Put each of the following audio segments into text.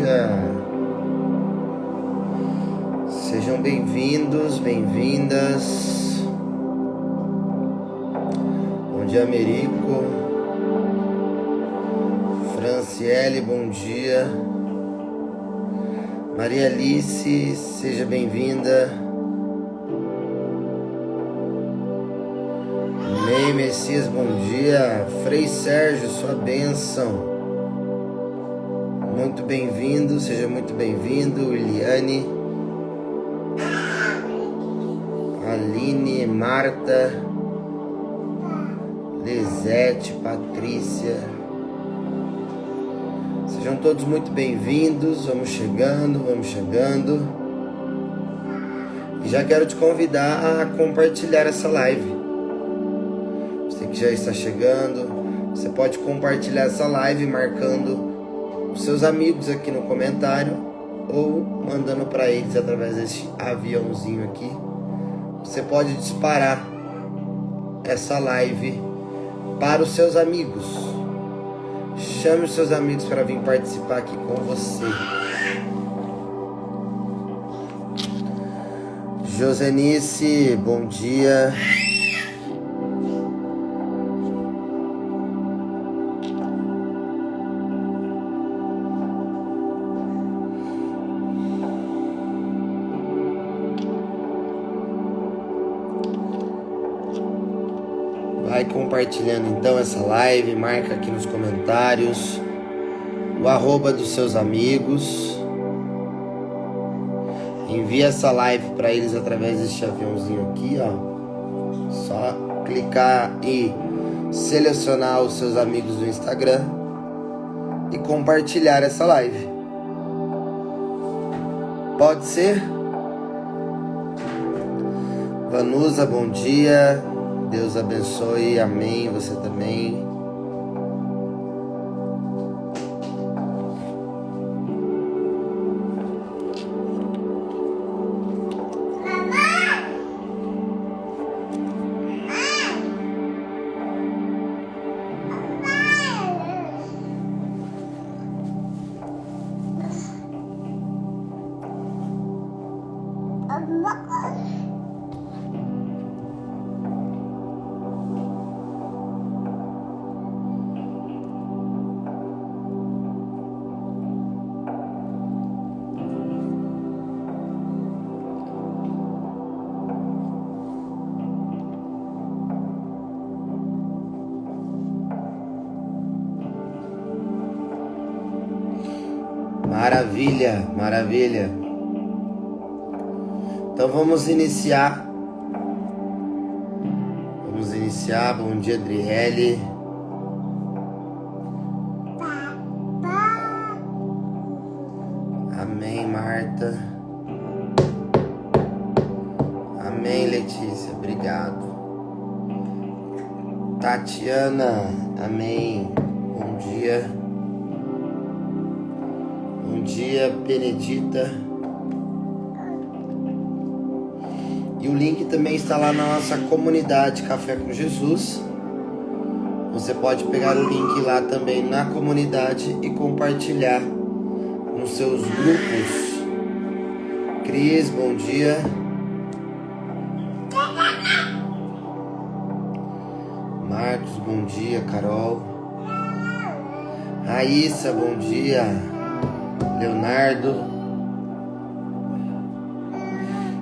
dia. Sejam bem-vindos, bem-vindas. Bom dia, Merico. Franciele, bom dia. Maria Alice, seja bem-vinda. Ney Messias, bom dia. Frei Sérgio, sua bênção. Muito bem-vindo, seja muito bem-vindo. Eliane, Aline, Marta, Lisete, Patrícia. Sejam todos muito bem-vindos. Vamos chegando, vamos chegando. E já quero te convidar a compartilhar essa live. Você que já está chegando, você pode compartilhar essa live marcando os seus amigos aqui no comentário ou mandando para eles através desse aviãozinho aqui. Você pode disparar essa live para os seus amigos. Chame os seus amigos para vir participar aqui com você. Josenice, bom dia. Vai compartilhando então essa live, marca aqui nos comentários o arroba dos seus amigos. Envia essa live para eles através deste aviãozinho aqui, ó. Só clicar e selecionar os seus amigos do Instagram e compartilhar essa live. Pode ser? Vanusa, bom dia. Deus abençoe, amém, você também. Maravilha, maravilha. Então vamos iniciar. Bom dia, Adriele. Amém, Marta. Amém, Letícia. Obrigado. Tatiana, amém. Bom dia. Bom dia, Benedita. E o link também está lá na nossa comunidade Café com Jesus. Você pode pegar o link lá também na comunidade e compartilhar nos seus grupos. Cris, bom dia. Marcos, bom dia. Carol. Raíssa, bom dia. Leonardo.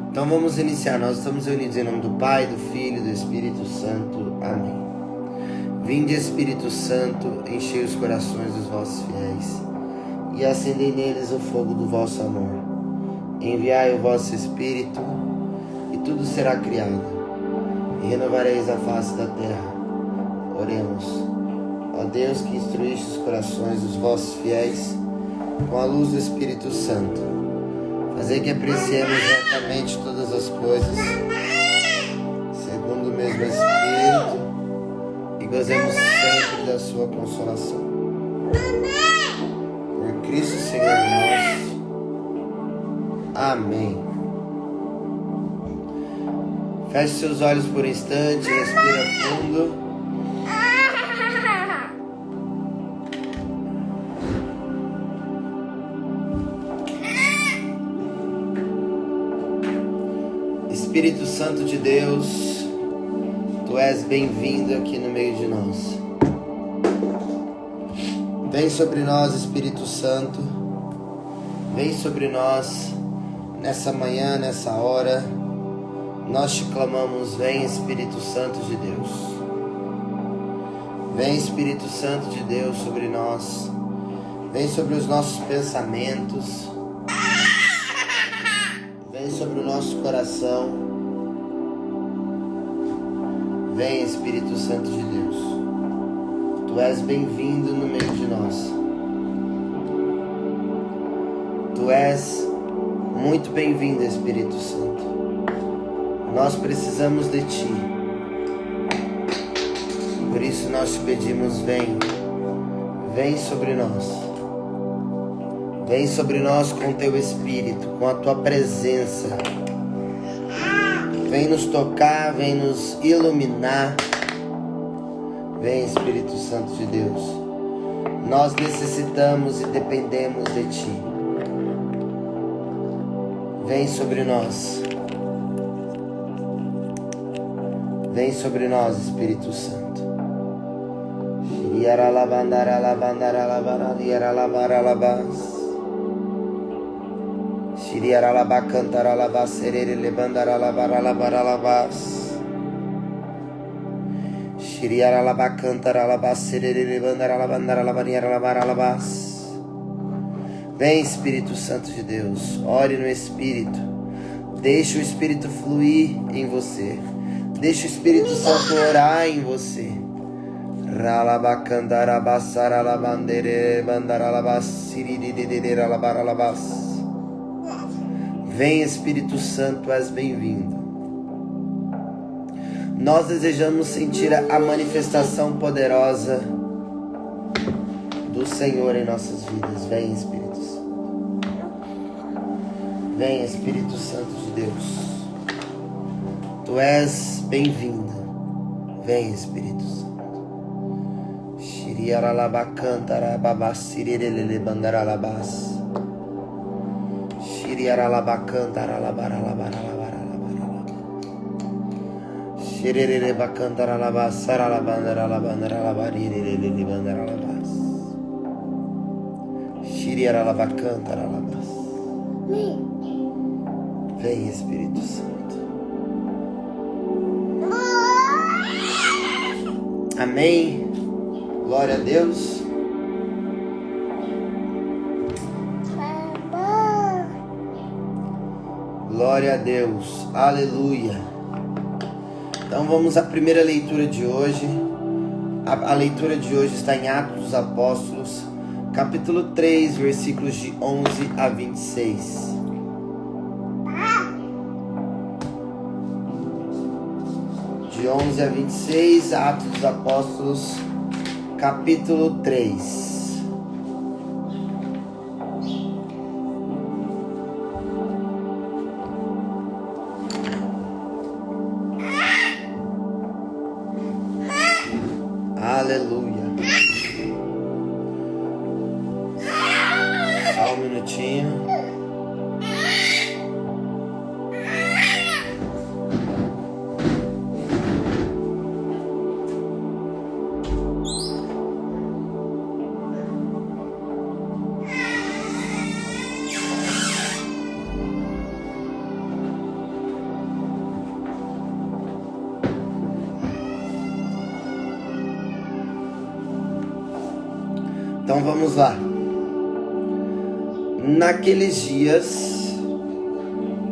Então vamos iniciar. Nós estamos reunidos em nome do Pai, do Filho e do Espírito Santo. Amém. Vinde, Espírito Santo, enchei os corações dos vossos fiéis e acendei neles o fogo do vosso amor. Enviai o vosso Espírito e tudo será criado e renovareis a face da terra. Oremos. Ó Deus, que instruíste os corações dos vossos fiéis com a luz do Espírito Santo, fazer que apreciemos retamente todas as coisas, segundo o mesmo Espírito, e gozemos sempre da sua consolação. Por Cristo Senhor nosso. Amém. Feche seus olhos por um instante, respira fundo. Espírito Santo de Deus, Tu és bem-vindo aqui no meio de nós. Vem sobre nós, Espírito Santo. Vem sobre nós nessa manhã, nessa hora. Nós te clamamos, vem Espírito Santo de Deus. Vem Espírito Santo de Deus sobre nós. Vem sobre os nossos pensamentos. Vem sobre o nosso coração. Vem Espírito Santo de Deus. Tu és bem-vindo no meio de nós. Tu és muito bem-vindo, Espírito Santo. Nós precisamos de Ti. Por isso nós te pedimos, vem. Vem sobre nós. Vem sobre nós com o Teu Espírito, com a Tua presença. Vem nos tocar, vem nos iluminar. Vem, Espírito Santo de Deus. Nós necessitamos e dependemos de Ti. Vem sobre nós. Vem sobre nós, Espírito Santo. Vem, Espírito Santo de Deus, ore no Espírito. Deixa o Espírito fluir em você. Deixa o Espírito Santo orar em você. Vem, Espírito Santo, és bem-vindo. Nós desejamos sentir a manifestação poderosa do Senhor em nossas vidas. Vem, Espírito Santo. Vem, Espírito Santo de Deus. Tu és bem-vindo. Vem, Espírito Santo. Vem, Espírito Santo. Amém. Glória a Deus. Glória a Deus. Aleluia. Então vamos à primeira leitura de hoje. A leitura de hoje está em Atos dos Apóstolos, capítulo 3, versículos de 11 a 26. De 11 a 26, Atos dos Apóstolos, capítulo 3. Aleluia. Só um minutinho. Então vamos lá. Naqueles dias,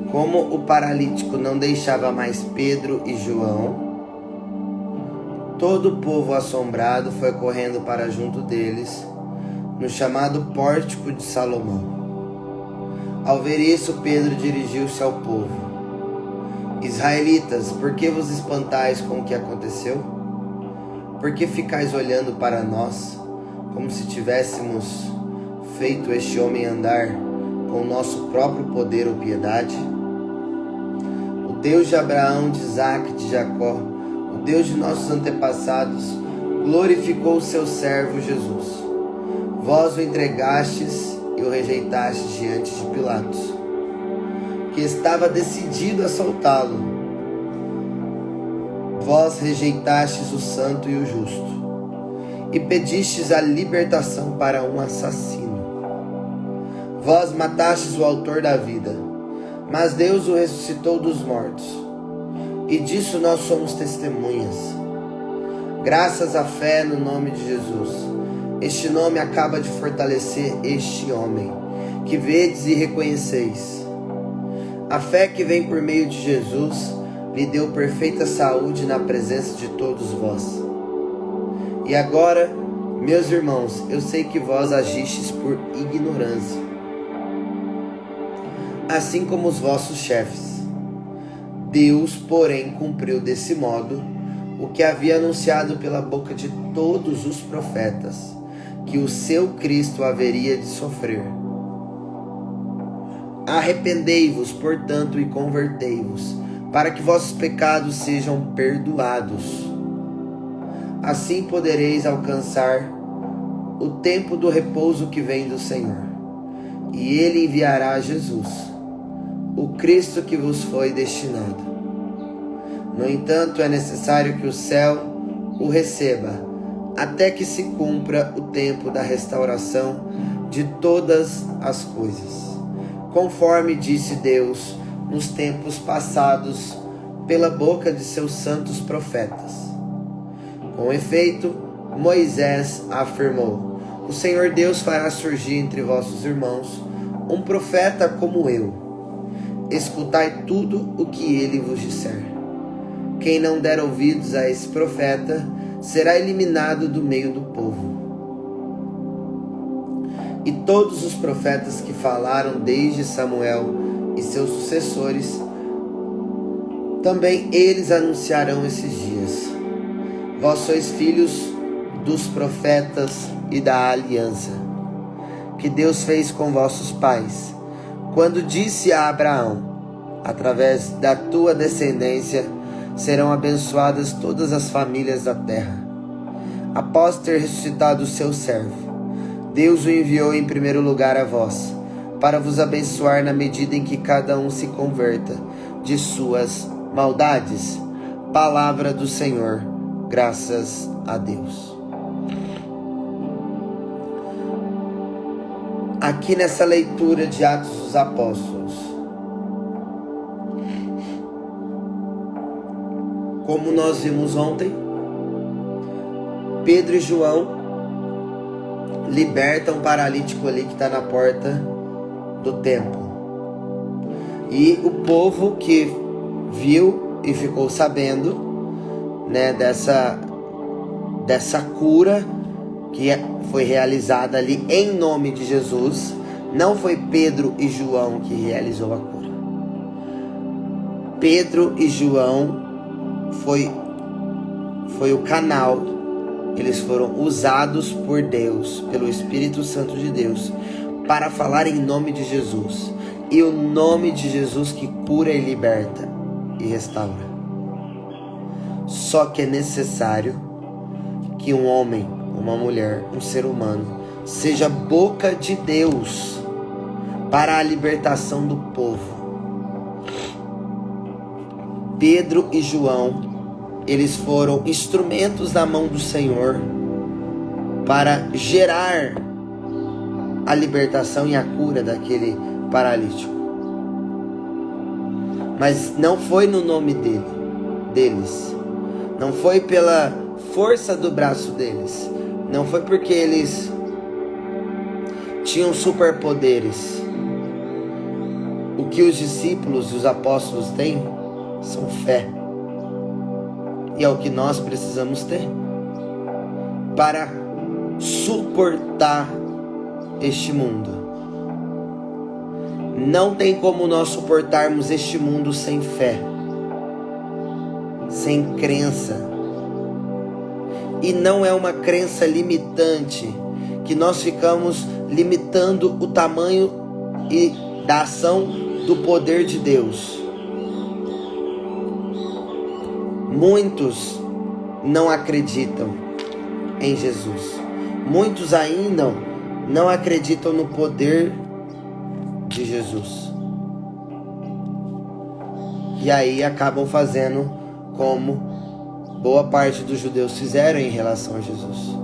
como o paralítico não deixava mais Pedro e João, todo o povo assombrado foi correndo para junto deles, no chamado Pórtico de Salomão. Ao ver isso, Pedro dirigiu-se ao povo: Israelitas, por que vos espantais com o que aconteceu? Por que ficais olhando para nós, como se tivéssemos feito este homem andar com o nosso próprio poder ou piedade? O Deus de Abraão, de Isaque e de Jacó, o Deus de nossos antepassados, glorificou o seu servo Jesus. Vós o entregastes e o rejeitastes diante de Pilatos, que estava decidido a soltá-lo. Vós rejeitastes o santo e o justo, e pedistes a libertação para um assassino. Vós matastes o autor da vida, mas Deus o ressuscitou dos mortos, e disso nós somos testemunhas. Graças à fé no nome de Jesus, este nome acaba de fortalecer este homem, que vedes e reconheceis. A fé que vem por meio de Jesus lhe deu perfeita saúde na presença de todos vós. E agora, meus irmãos, eu sei que vós agistes por ignorância, assim como os vossos chefes. Deus, porém, cumpriu desse modo o que havia anunciado pela boca de todos os profetas, que o seu Cristo haveria de sofrer. Arrependei-vos, portanto, e convertei-vos, para que vossos pecados sejam perdoados. Assim podereis alcançar o tempo do repouso que vem do Senhor. E Ele enviará Jesus, o Cristo que vos foi destinado. No entanto, é necessário que o céu o receba, até que se cumpra o tempo da restauração de todas as coisas, conforme disse Deus nos tempos passados pela boca de seus santos profetas. Com efeito, Moisés afirmou: o Senhor Deus fará surgir entre vossos irmãos um profeta como eu. Escutai tudo o que ele vos disser. Quem não der ouvidos a esse profeta será eliminado do meio do povo. E todos os profetas que falaram desde Samuel e seus sucessores, também eles anunciarão esses dias. Vós sois filhos dos profetas e da aliança que Deus fez com vossos pais, quando disse a Abraão: através da tua descendência serão abençoadas todas as famílias da terra. Após ter ressuscitado o seu servo, Deus o enviou em primeiro lugar a vós, para vos abençoar na medida em que cada um se converta de suas maldades. Palavra do Senhor, graças a Deus. Aqui nessa leitura de Atos dos Apóstolos, como nós vimos ontem, Pedro e João libertam um paralítico ali que está na porta do templo. E o povo que viu e ficou sabendo, né, dessa cura que foi realizada ali em nome de Jesus, não foi Pedro e João que realizou a cura. Pedro e João foi o canal. Eles foram usados por Deus, pelo Espírito Santo de Deus, para falar em nome de Jesus. E o nome de Jesus que cura e liberta e restaura. Só que é necessário que um homem, uma mulher, um ser humano, seja boca de Deus para a libertação do povo. Pedro e João, eles foram instrumentos na mão do Senhor para gerar a libertação e a cura daquele paralítico. Mas não foi no nome deles. Não foi pela força do braço deles. Não foi porque eles tinham superpoderes. O que os discípulos e os apóstolos têm são fé. E é o que nós precisamos ter para suportar este mundo. Não tem como nós suportarmos este mundo sem fé, sem crença. E não é uma crença limitante, que nós ficamos limitando o tamanho e da ação do poder de Deus. Muitos não acreditam em Jesus. Muitos ainda não acreditam no poder de Jesus. E aí acabam fazendo como boa parte dos judeus fizeram em relação a Jesus.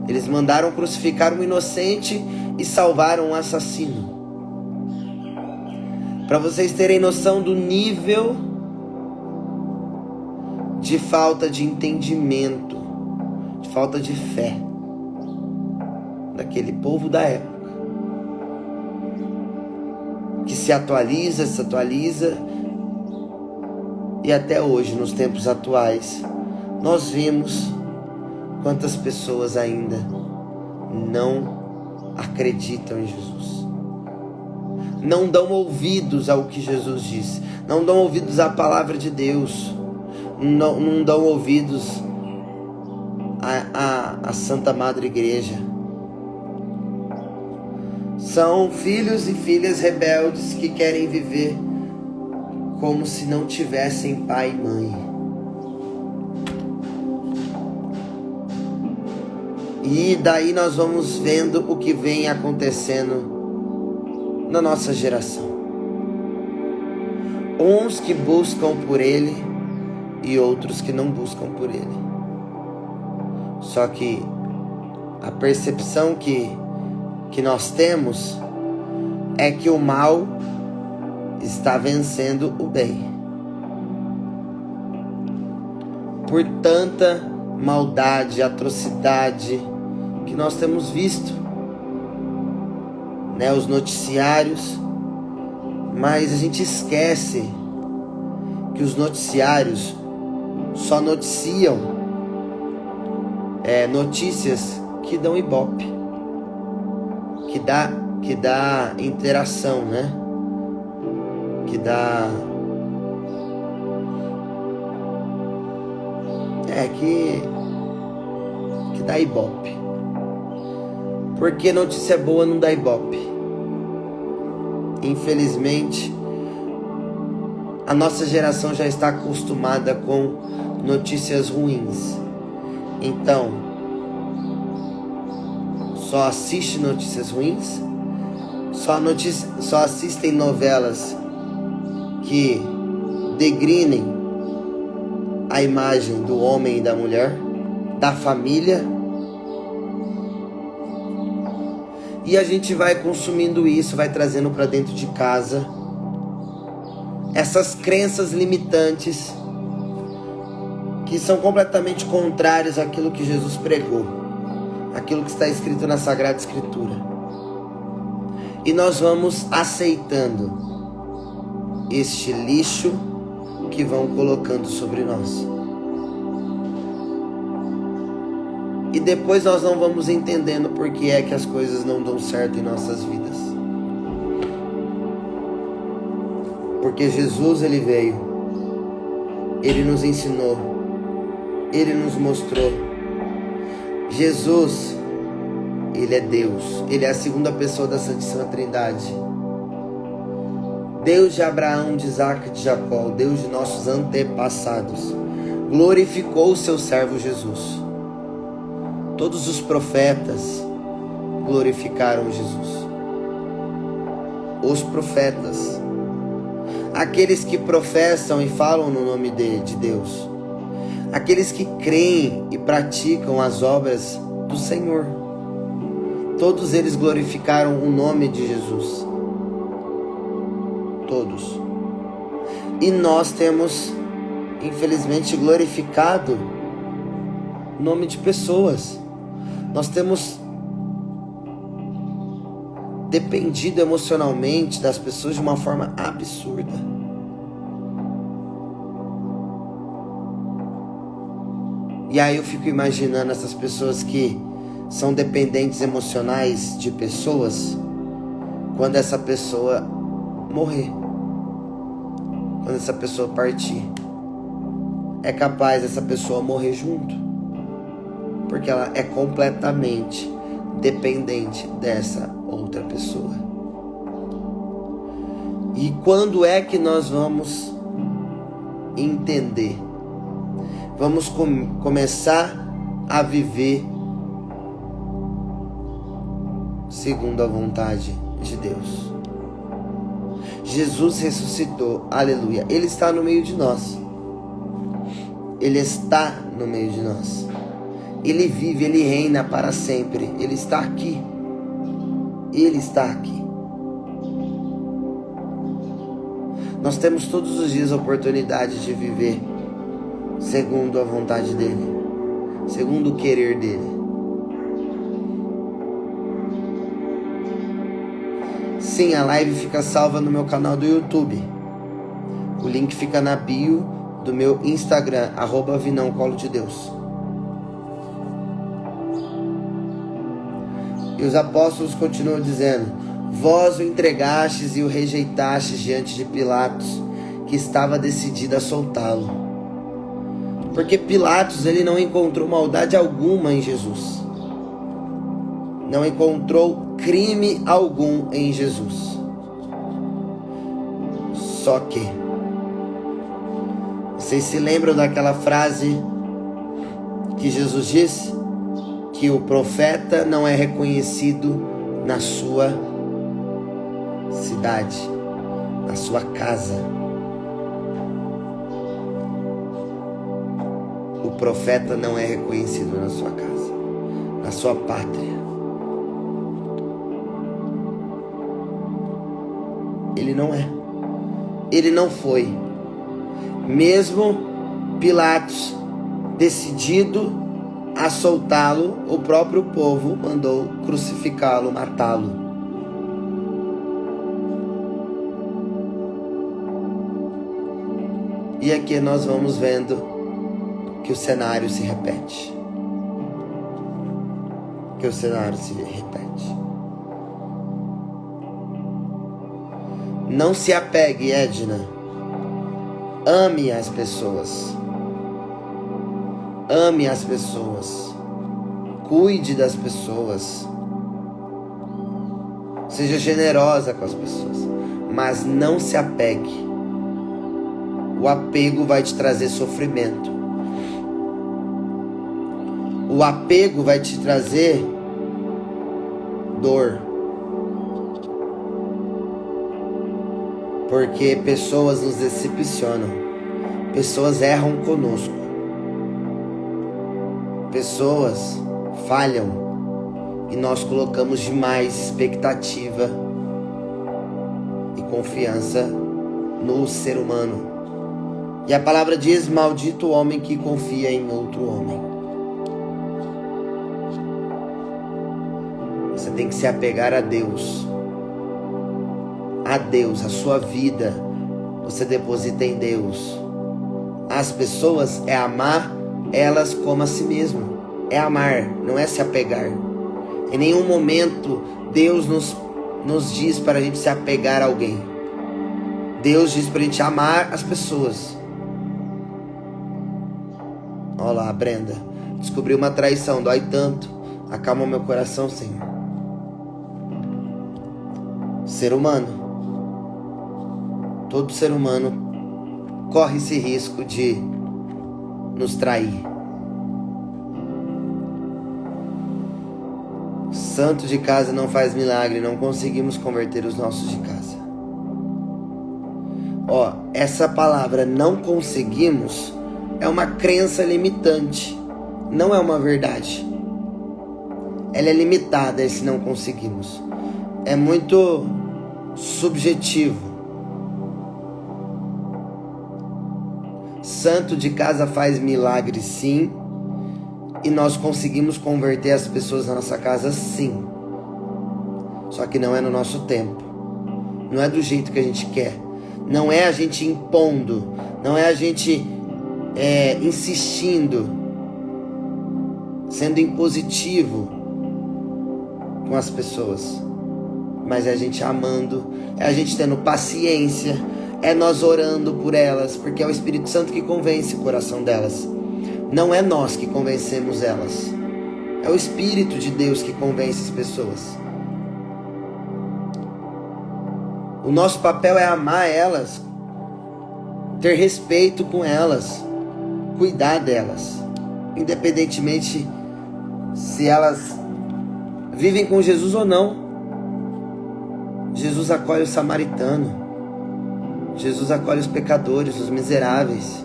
Eles mandaram crucificar um inocente e salvaram um assassino. Para vocês terem noção do nível de falta de entendimento, de falta de fé daquele povo da época, que se atualiza, e até hoje, nos tempos atuais, nós vimos quantas pessoas ainda não acreditam em Jesus, não dão ouvidos ao que Jesus diz, não dão ouvidos à palavra de Deus, não dão ouvidos à Santa Madre Igreja. São filhos e filhas rebeldes que querem viver como se não tivessem pai e mãe. E daí nós vamos vendo o que vem acontecendo na nossa geração. Uns que buscam por Ele e outros que não buscam por Ele. Só que a percepção que nós temos é que o mal está vencendo o bem. Por tanta maldade, atrocidade que nós temos visto, né, os noticiários, mas a gente esquece que os noticiários só noticiam notícias que dão ibope, que dá interação, né? Que dá que dá ibope. Porque notícia boa não dá ibope. Infelizmente, a nossa geração já está acostumada com notícias ruins. Então, só assiste notícias ruins, só assistem novelas que degrinem a imagem do homem e da mulher, da família. E a gente vai consumindo isso, vai trazendo para dentro de casa essas crenças limitantes que são completamente contrárias àquilo que Jesus pregou, aquilo que está escrito na Sagrada Escritura. E nós vamos aceitando este lixo que vão colocando sobre nós. E depois nós não vamos entendendo por que é que as coisas não dão certo em nossas vidas. Porque Jesus, Ele veio, Ele nos ensinou, Ele nos mostrou. Jesus, Ele é Deus, Ele é a segunda pessoa da Santíssima Trindade. Deus de Abraão, de Isaac e de Jacó, Deus de nossos antepassados, glorificou o seu servo Jesus. Todos os profetas glorificaram Jesus. Os profetas, aqueles que professam e falam no nome de Deus, aqueles que creem e praticam as obras do Senhor, todos eles glorificaram o nome de Jesus. Todos. E nós temos, infelizmente, glorificado o nome de pessoas. Nós temos dependido emocionalmente das pessoas de uma forma absurda. E aí eu fico imaginando essas pessoas que são dependentes emocionais de pessoas, quando essa pessoa morrer, quando essa pessoa partir, é capaz essa pessoa morrer junto, porque ela é completamente dependente dessa outra pessoa. E quando é que nós vamos entender? Vamos começar a viver segundo a vontade de Deus. Jesus ressuscitou, aleluia. Ele está no meio de nós. Ele está no meio de nós. Ele vive, Ele reina para sempre. Ele está aqui. Ele está aqui. Nós temos todos os dias a oportunidade de viver segundo a vontade dEle, segundo o querer dEle. Sim, a live fica salva no meu canal do YouTube. O link fica na bio do meu Instagram, @vinãocolodedeus. E os apóstolos continuam dizendo: vós o entregastes e o rejeitastes diante de Pilatos, que estava decidido a soltá-lo. Porque Pilatos, ele não encontrou maldade alguma em Jesus. Não encontrou crime algum em Jesus. Só que, vocês se lembram daquela frase que Jesus disse? Que o profeta não é reconhecido na sua cidade, na sua casa. O profeta não é reconhecido na sua casa, na sua pátria. Ele não é. Ele não foi. Mesmo Pilatos decidido a soltá-lo, o próprio povo mandou crucificá-lo, matá-lo. E aqui nós vamos vendo que o cenário se repete. Que o cenário se repete. Não se apegue, Edna. Ame as pessoas. Ame as pessoas. Cuide das pessoas. Seja generosa com as pessoas. Mas não se apegue. O apego vai te trazer sofrimento. O apego vai te trazer dor. Porque pessoas nos decepcionam. Pessoas erram conosco. Pessoas falham. E nós colocamos demais expectativa e confiança no ser humano. E a palavra diz: maldito o homem que confia em outro homem. Você tem que se apegar a Deus. A Deus, a sua vida você deposita em Deus. As pessoas é amar elas como a si mesmo. É amar, não é se apegar. Em nenhum momento Deus nos diz para a gente se apegar a alguém. Deus diz para a gente amar as pessoas. Olha lá, Brenda. Descobri uma traição, dói tanto. Acalma meu coração, Senhor. Ser humano. Todo ser humano corre esse risco de nos trair. Santo de casa não faz milagre, não conseguimos converter os nossos de casa. Ó, essa palavra não conseguimos é uma crença limitante, não é uma verdade. Ela é limitada, esse não conseguimos. É muito subjetivo. Santo de casa faz milagre, sim. E nós conseguimos converter as pessoas na nossa casa, sim. Só que não é no nosso tempo. Não é do jeito que a gente quer. Não é a gente impondo. Não é a gente insistindo. Sendo impositivo com as pessoas. Mas é a gente amando. É a gente tendo paciência. É nós orando por elas, porque é o Espírito Santo que convence o coração delas. Não é nós que convencemos elas. É o Espírito de Deus que convence as pessoas. O nosso papel é amar elas, ter respeito com elas, cuidar delas, independentemente se elas vivem com Jesus ou não. Jesus acolhe o samaritano. Jesus acolhe os pecadores, os miseráveis.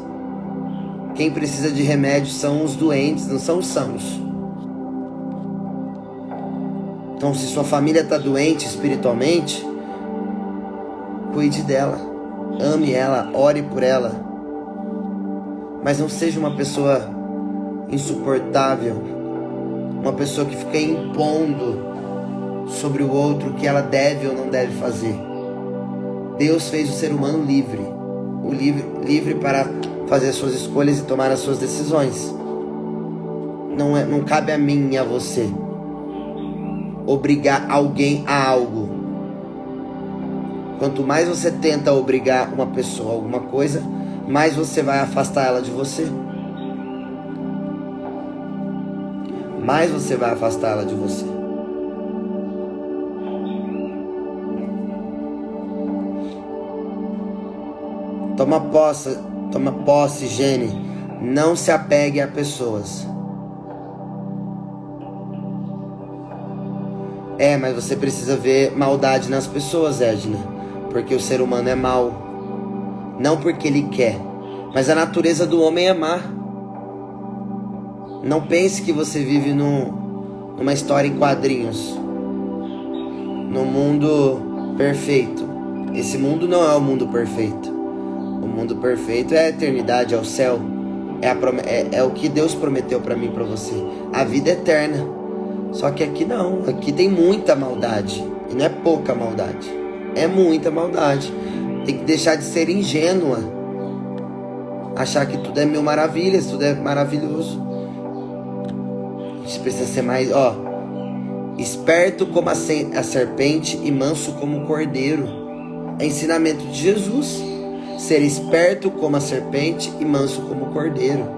Quem precisa de remédio são os doentes, não são os sãos. Então, se sua família está doente espiritualmente, cuide dela, ame ela, ore por ela. Mas não seja uma pessoa insuportável, uma pessoa que fica impondo sobre o outro o que ela deve ou não deve fazer. Deus fez o ser humano livre, livre para fazer as suas escolhas e tomar as suas decisões. Não cabe a mim e a você obrigar alguém a algo. Quanto mais você tenta obrigar uma pessoa a alguma coisa, mais você vai afastar ela de você. Mais você vai afastar ela de você. Toma posse, Gene. Não se apegue a pessoas. Mas você precisa ver maldade nas pessoas, Edna. Porque o ser humano é mau. Não porque ele quer, mas a natureza do homem é má. Não pense que você vive numa história em quadrinhos, num mundo perfeito. Esse mundo não é o mundo perfeito. O mundo perfeito é a eternidade, é o céu. É o que Deus prometeu para mim e para você. A vida eterna. Só que aqui não. Aqui tem muita maldade. E não é pouca maldade. É muita maldade. Tem que deixar de ser ingênua. Achar que tudo é mil maravilhas, tudo é maravilhoso. A gente precisa ser mais, esperto como a serpente e manso como o cordeiro. É ensinamento de Jesus. Ser esperto como a serpente e manso como o cordeiro.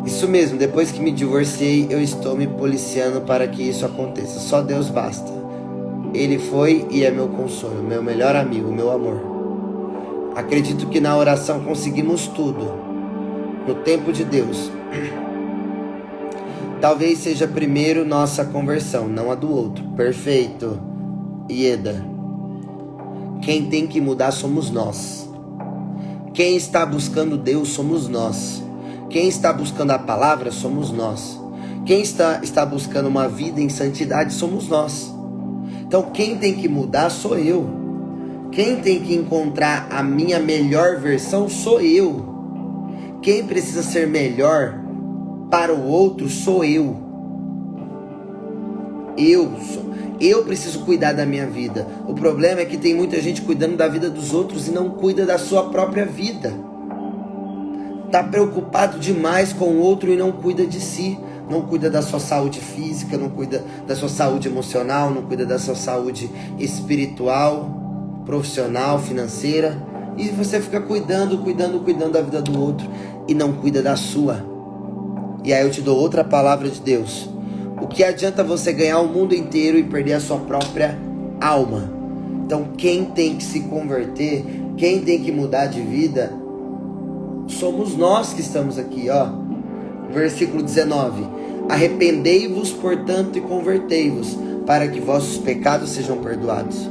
Isso mesmo, depois que me divorciei, eu estou me policiando para que isso aconteça. Só Deus basta. Ele foi e é meu consolo, meu melhor amigo, meu amor. Acredito que na oração conseguimos tudo. No tempo de Deus. Talvez seja primeiro nossa conversão, não a do outro. Perfeito. Ieda. Quem tem que mudar somos nós. Quem está buscando Deus somos nós. Quem está buscando a palavra somos nós. Quem está buscando uma vida em santidade somos nós. Então quem tem que mudar sou eu. Quem tem que encontrar a minha melhor versão sou eu. Quem precisa ser melhor para o outro sou eu. Eu preciso cuidar da minha vida. O problema é que tem muita gente cuidando da vida dos outros e não cuida da sua própria vida. Tá preocupado demais com o outro e não cuida de si. Não cuida da sua saúde física, não cuida da sua saúde emocional, não cuida da sua saúde espiritual, profissional, financeira. E você fica cuidando da vida do outro e não cuida da sua. E aí eu te dou outra palavra de Deus. O que adianta você ganhar o mundo inteiro e perder a sua própria alma? Então quem tem que se converter, quem tem que mudar de vida, somos nós que estamos aqui, Versículo 19. Arrependei-vos, portanto, e convertei-vos, para que vossos pecados sejam perdoados.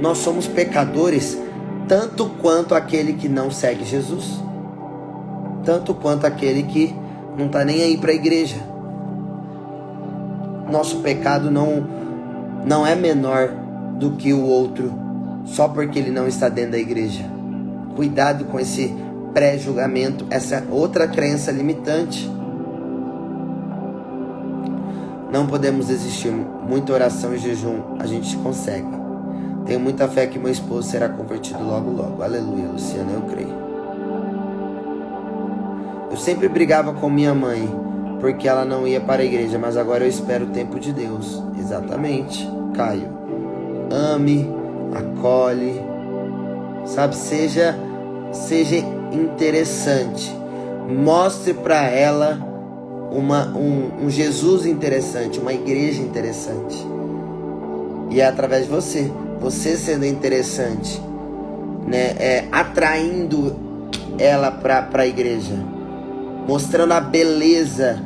Nós somos pecadores, tanto quanto aquele que não segue Jesus. Tanto quanto aquele que não está nem aí para a igreja. Nosso pecado não é menor do que o outro, só porque ele não está dentro da igreja. Cuidado com esse pré-julgamento, essa outra crença limitante. Não podemos desistir. Muita oração e jejum a gente consegue. Tenho muita fé que meu esposo será convertido logo logo. Aleluia, Luciana, eu creio. Eu sempre brigava com minha mãe porque ela não ia para a igreja, mas agora eu espero o tempo de Deus. Exatamente, Caio. Ame, acolhe, sabe, seja interessante. Mostre para ela um Jesus interessante, uma igreja interessante. E é através de você sendo interessante, né, atraindo ela para a igreja, mostrando a beleza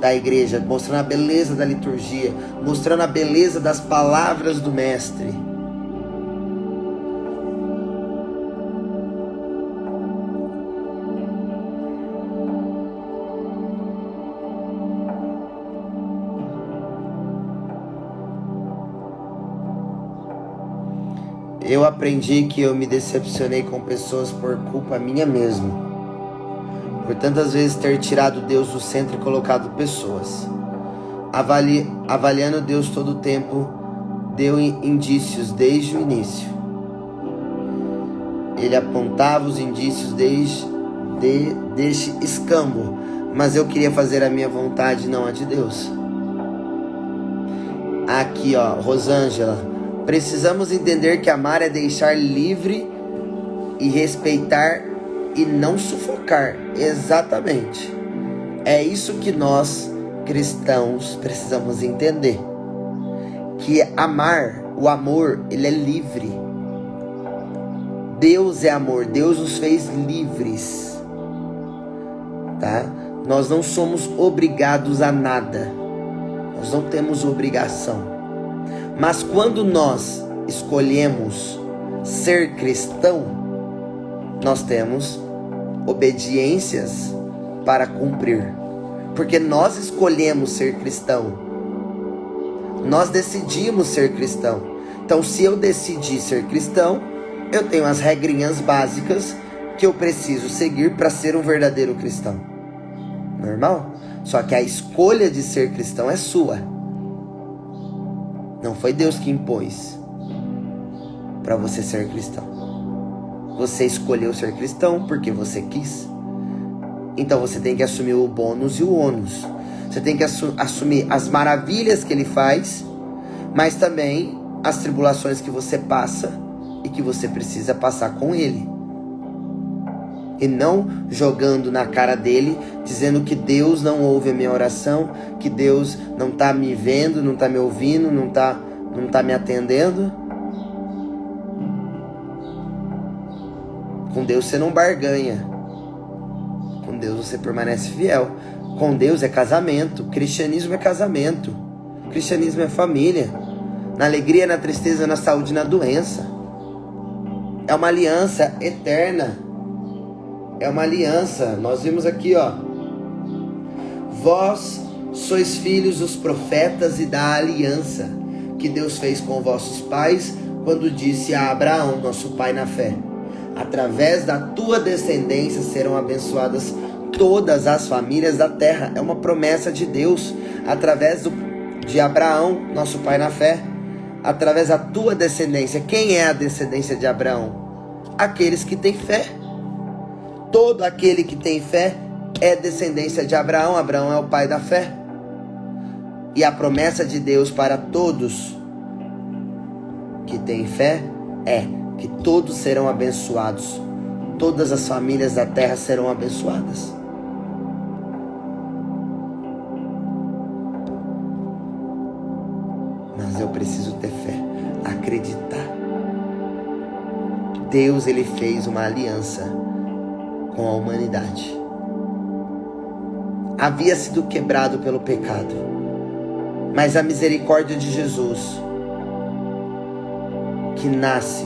da igreja, mostrando a beleza da liturgia, mostrando a beleza das palavras do mestre. Eu aprendi que eu me decepcionei com pessoas por culpa minha mesmo. Por tantas vezes ter tirado Deus do centro e colocado pessoas. Avaliando Deus todo o tempo, deu indícios desde o início. Ele apontava os indícios deste escambo, mas eu queria fazer a minha vontade, não a de Deus. Aqui, ó, Rosângela, precisamos entender que amar é deixar livre e respeitar e não sufocar. Exatamente. É isso que nós cristãos precisamos entender. Que amar, o amor, ele é livre. Deus é amor, Deus nos fez livres, tá? Nós não somos obrigados a nada, nós não temos obrigação. Mas quando nós escolhemos ser cristão, nós temos obediências para cumprir, porque nós escolhemos ser cristão, nós decidimos ser cristão. Então, se eu decidi ser cristão, eu tenho as regrinhas básicas que eu preciso seguir para ser um verdadeiro cristão. Normal? Só que a escolha de ser cristão é sua. Não foi Deus que impôs para você ser cristão. Você escolheu ser cristão porque você quis. Então você tem que assumir o bônus e o ônus. Você tem que assumir as maravilhas que Ele faz, mas também as tribulações que você passa e que você precisa passar com Ele. E não jogando na cara dele, dizendo que Deus não ouve a minha oração, que Deus não está me vendo, não está me ouvindo, não tá me atendendo. Com Deus você não barganha. Com Deus você permanece fiel. Com Deus é casamento. Cristianismo é casamento. Cristianismo é família. Na alegria, na tristeza, na saúde, na doença. É uma aliança eterna. É uma aliança. Nós vimos aqui, ó. Vós sois filhos dos profetas e da aliança que Deus fez com vossos pais quando disse a Abraão, nosso pai na fé: através da tua descendência serão abençoadas todas as famílias da terra. É uma promessa de Deus. Através de Abraão, nosso pai na fé, através da tua descendência. Quem é a descendência de Abraão? Aqueles que têm fé. Todo aquele que tem fé é descendência de Abraão. Abraão é o pai da fé. E a promessa de Deus para todos que têm fé é que todos serão abençoados. Todas as famílias da terra serão abençoadas. Mas eu preciso ter fé, acreditar. Deus, Ele fez uma aliança com a humanidade. Havia sido quebrado pelo pecado, mas a misericórdia de Jesus, que nasce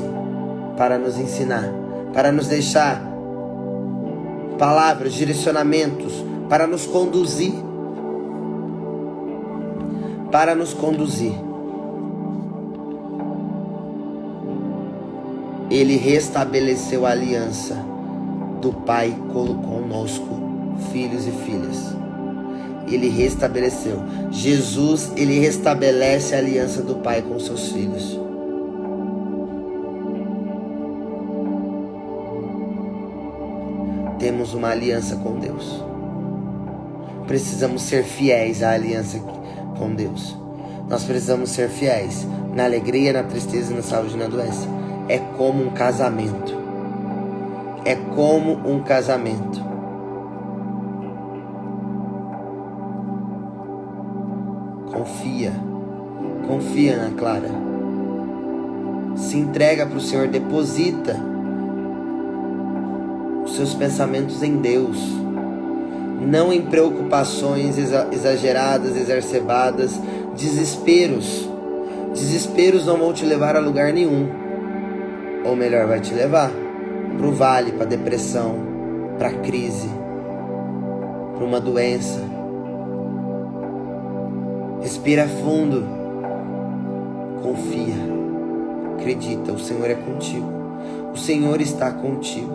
para nos ensinar, para nos deixar palavras, direcionamentos, para nos conduzir. Para nos conduzir. Ele restabeleceu a aliança do Pai conosco, filhos e filhas. Ele restabeleceu. Jesus, Ele restabelece a aliança do Pai com seus filhos. Temos uma aliança com Deus. Precisamos ser fiéis à aliança com Deus. Nós precisamos ser fiéis na alegria, na tristeza, na saúde e na doença. É como um casamento. É como um casamento. Confia. Confia na Clara. Se entrega para o Senhor. Deposita os seus pensamentos em Deus. Não em preocupações exageradas, exacerbadas, desesperos. Desesperos não vão te levar a lugar nenhum. Ou melhor, vai te levar para o vale, para a depressão, para a crise, para uma doença. Respira fundo. Confia. Acredita, o Senhor é contigo. O Senhor está contigo.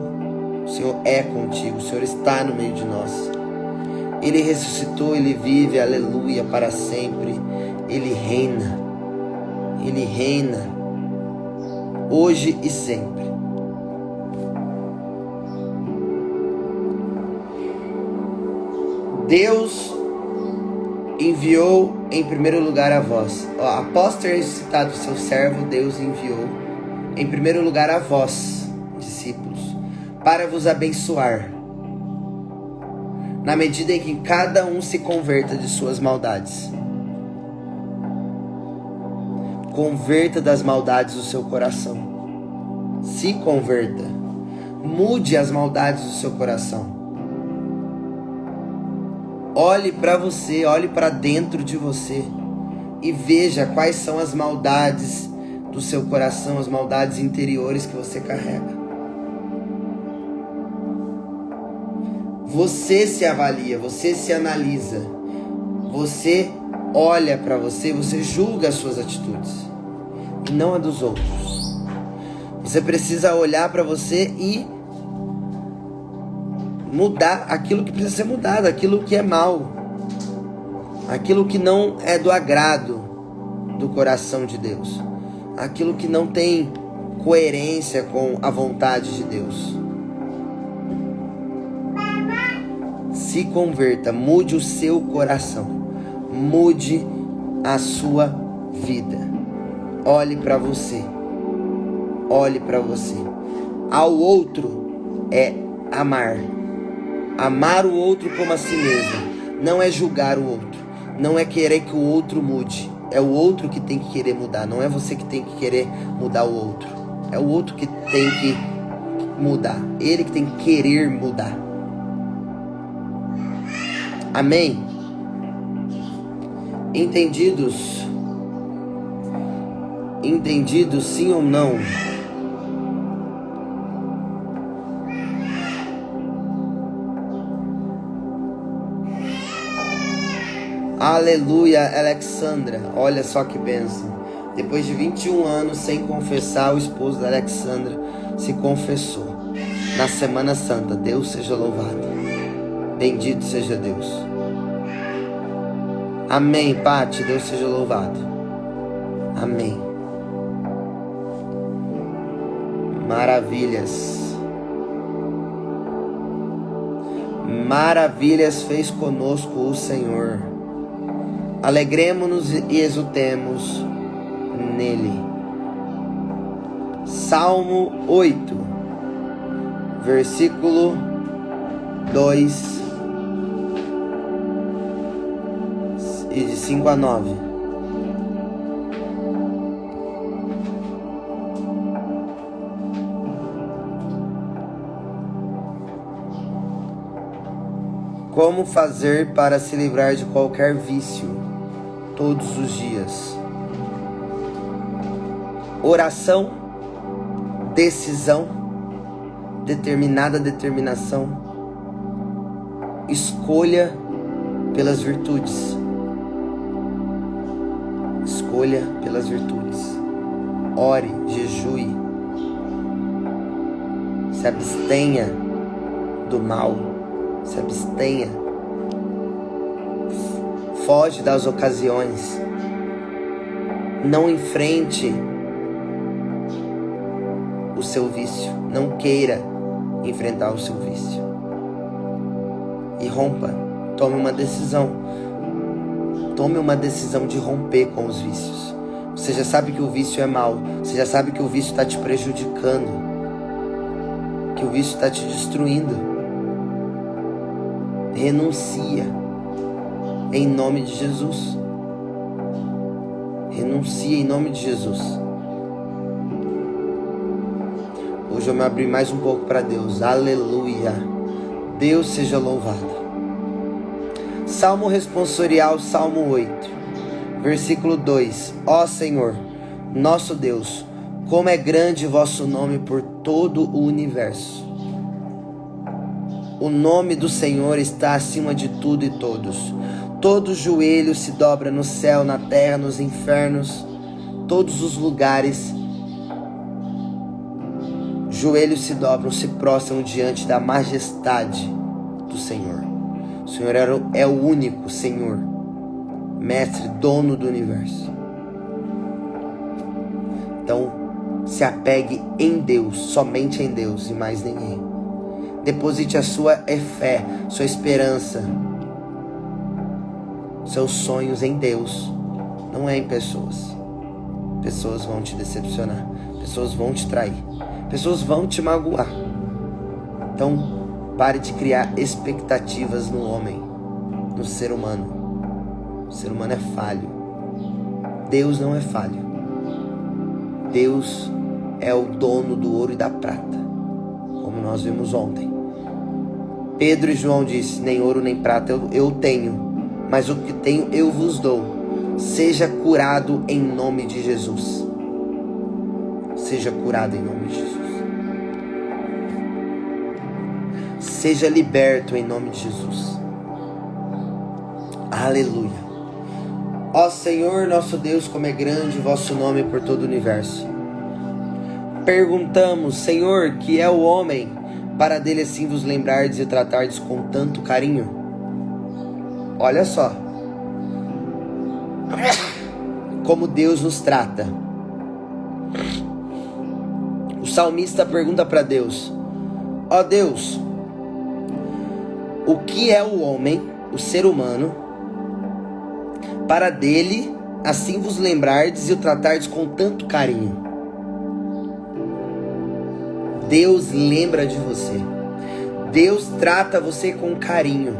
O Senhor é contigo. O Senhor está no meio de nós. Ele ressuscitou, Ele vive, aleluia, para sempre. Ele reina. Ele reina hoje e sempre. Deus enviou em primeiro lugar a vós. Após ter ressuscitado o seu servo, Deus enviou em primeiro lugar a vós, discípulos, para vos abençoar, na medida em que cada um se converta de suas maldades. Converta das maldades do seu coração. Se converta. Mude as maldades do seu coração. Olhe para você, olhe para dentro de você e veja quais são as maldades do seu coração, as maldades interiores que você carrega. Você se avalia, você se analisa, você olha para você, você julga as suas atitudes e não a dos outros. Você precisa olhar para você e mudar aquilo que precisa ser mudado, aquilo que é mal, aquilo que não é do agrado do coração de Deus, aquilo que não tem coerência com a vontade de Deus. Se converta, mude o seu coração, mude a sua vida. Olhe para você, olhe para você. Ao outro é amar. Amar o outro como a si mesmo. Não é julgar o outro. Não é querer que o outro mude. É o outro que tem que querer mudar. Não é você que tem que querer mudar o outro. É o outro que tem que mudar. Ele que tem que querer mudar. Amém? Entendidos? Entendidos, sim ou não? Aleluia, Alexandra. Olha só que bênção. Depois de 21 anos sem confessar, o esposo da Alexandra se confessou na Semana Santa. Deus seja louvado. Bendito seja Deus. Amém, Pati. Deus seja louvado. Amém. Maravilhas. Maravilhas fez conosco o Senhor. Alegremo-nos e exultemos nele. Salmo 8, versículo 2 e de 5 a 9. Como fazer para se livrar de qualquer vício todos os dias? Oração, decisão, determinação, escolha pelas virtudes. Escolha pelas virtudes. Ore, jejue, se abstenha do mal, se abstenha, foge das ocasiões, não enfrente o seu vício, não queira enfrentar o seu vício e rompa, tome uma decisão de romper com os vícios. Você já sabe que o vício é mal, você já sabe que o vício está te prejudicando, que o vício está te destruindo. Renuncia em nome de Jesus. Renuncia em nome de Jesus. Hoje eu me abri mais um pouco para Deus. Aleluia. Deus seja louvado. Salmo responsorial, Salmo 8, versículo 2. Ó Senhor, nosso Deus, como é grande vosso nome por todo o universo. O nome do Senhor está acima de tudo e todos. Todo joelho se dobra no céu, na terra, nos infernos, todos os lugares joelhos se dobram, se prostram diante da majestade do Senhor. O Senhor é o único Senhor, Mestre, dono do universo. Então, se apegue em Deus, somente em Deus e mais ninguém. Deposite a sua fé, sua esperança, seus sonhos em Deus, não é em pessoas. Pessoas vão te decepcionar, pessoas vão te trair, pessoas vão te magoar. Então, pare de criar expectativas no homem, no ser humano. O ser humano é falho. Deus não é falho. Deus é o dono do ouro e da prata, como nós vimos ontem. Pedro e João disse: nem ouro nem prata eu tenho, mas o que tenho eu vos dou. Seja curado em nome de Jesus. Seja curado em nome de Jesus. Seja liberto em nome de Jesus. Aleluia. Ó Senhor, nosso Deus, como é grande o vosso nome por todo o universo. Perguntamos, Senhor, que é o homem, para dele assim vos lembrardes e tratardes com tanto carinho. Olha só como Deus nos trata. O salmista pergunta para Deus: ó Deus, o que é o homem, o ser humano, para dele assim vos lembrardes e o tratardes com tanto carinho? Deus lembra de você. Deus trata você com carinho.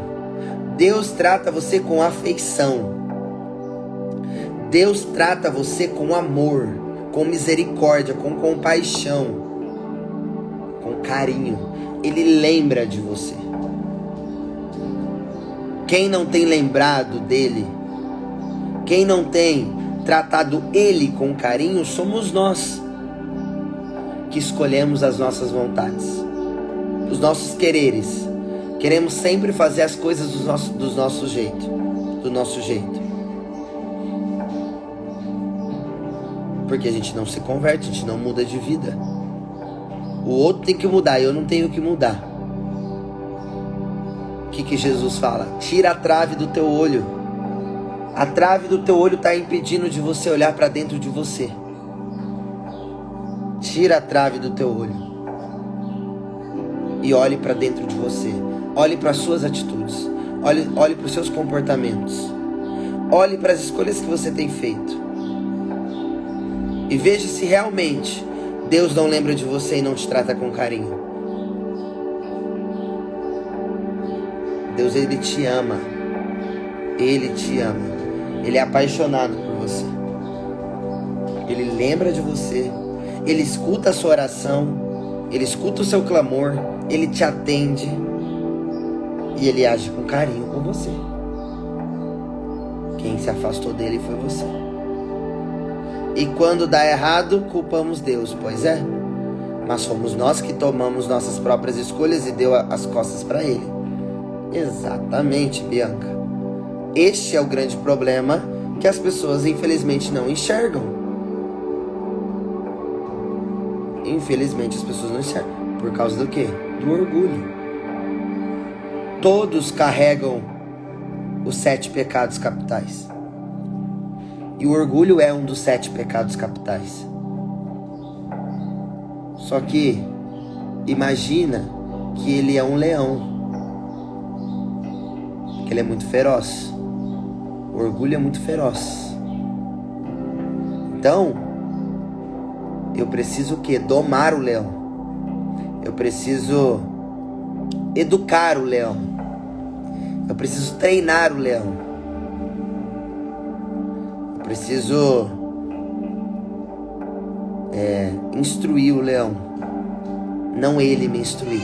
Deus trata você com afeição. Deus trata você com amor, com misericórdia, com compaixão, com carinho. Ele lembra de você. Quem não tem lembrado dele, quem não tem tratado ele com carinho, somos nós, que escolhemos as nossas vontades, os nossos quereres. Queremos sempre fazer as coisas do nosso jeito. Porque a gente não se converte, a gente não muda de vida. O outro tem que mudar, eu não tenho que mudar. O que Jesus fala? Tira a trave do teu olho. A trave do teu olho está impedindo de você olhar para dentro de você. Tira a trave do teu olho e olhe para dentro de você. Olhe para as suas atitudes. Olhe para os seus comportamentos. Olhe para as escolhas que você tem feito. E veja se realmente Deus não lembra de você e não te trata com carinho. Deus, Ele te ama. Ele te ama. Ele é apaixonado por você. Ele lembra de você. Ele escuta a sua oração. Ele escuta o seu clamor. Ele te atende. E Ele age com carinho com você. Quem se afastou dele foi você. E quando dá errado, culpamos Deus, pois é. Mas fomos nós que tomamos nossas próprias escolhas e deu as costas para Ele. Exatamente, Bianca. Este é o grande problema que as pessoas infelizmente não enxergam. Infelizmente as pessoas não enxergam. Por causa do quê? Do orgulho. Todos carregam os 7 pecados capitais. E o orgulho é um dos 7 pecados capitais. Só que imagina que ele é um leão, que ele é muito feroz. O orgulho é muito feroz. Então, eu preciso o quê? Domar o leão. Eu preciso educar o leão. Eu preciso treinar o leão. Eu preciso instruir o leão. Não ele me instruir.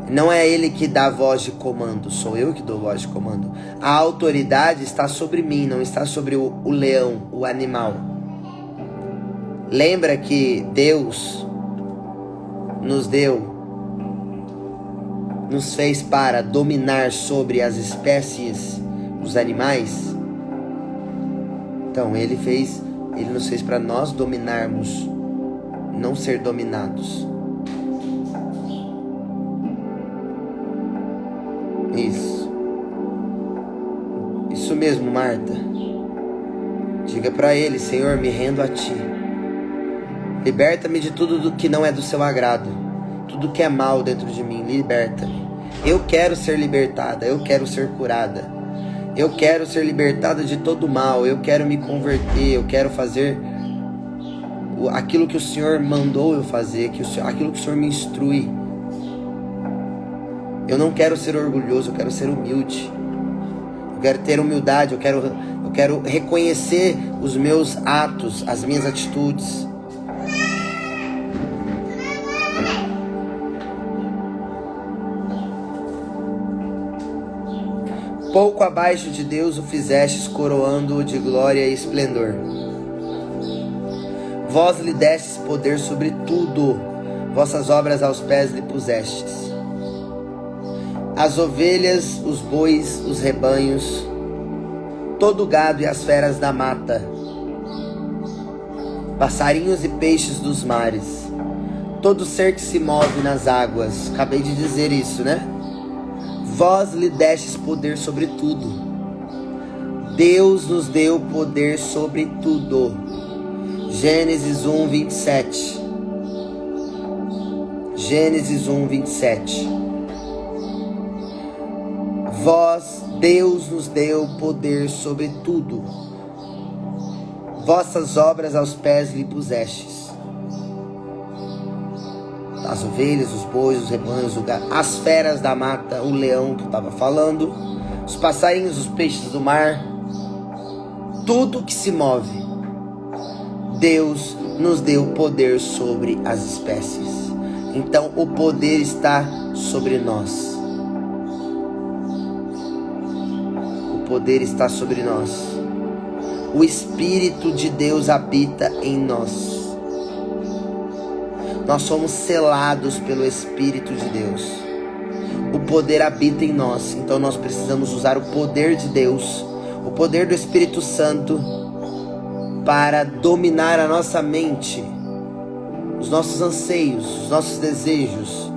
Não é ele que dá voz de comando, sou eu que dou voz de comando. A autoridade está sobre mim, não está sobre o leão, o animal. Lembra que Deus nos fez para dominar sobre as espécies dos animais? Então Ele nos fez para nós dominarmos, não ser dominados. mesmo, Marta? Diga para Ele: Senhor, me rendo a Ti. Liberta-me de tudo do que não é do Seu agrado. Tudo que é mal dentro de mim, liberta-me. Eu quero ser libertada, eu quero ser curada. Eu quero ser libertada de todo mal, eu quero me converter, eu quero fazer aquilo que o Senhor mandou eu fazer, aquilo que o Senhor me instrui. Eu não quero ser orgulhoso, eu quero ser humilde. Eu quero ter humildade, eu quero reconhecer os meus atos, as minhas atitudes. Pouco abaixo de Deus o fizestes, coroando-o de glória e esplendor. Vós lhe destes poder sobre tudo, vossas obras aos pés lhe pusestes. As ovelhas, os bois, os rebanhos, todo o gado e as feras da mata, passarinhos e peixes dos mares, todo ser que se move nas águas. Acabei de dizer isso, né? Vós lhe destes poder sobre tudo. Deus nos deu poder sobre tudo. Gênesis 1, 27. Gênesis 1, 27. Deus nos deu poder sobre tudo. Vossas obras aos pés lhe pusestes. As ovelhas, os bois, os rebanhos, as feras da mata, o leão que eu estava falando, os passarinhos, os peixes do mar, tudo que se move. Deus nos deu poder sobre as espécies. Então o poder está sobre nós. O poder está sobre nós. O Espírito de Deus habita em nós. Nós somos selados pelo Espírito de Deus. O poder habita em nós. Então nós precisamos usar o poder de Deus, o poder do Espírito Santo, para dominar a nossa mente, os nossos anseios, os nossos desejos,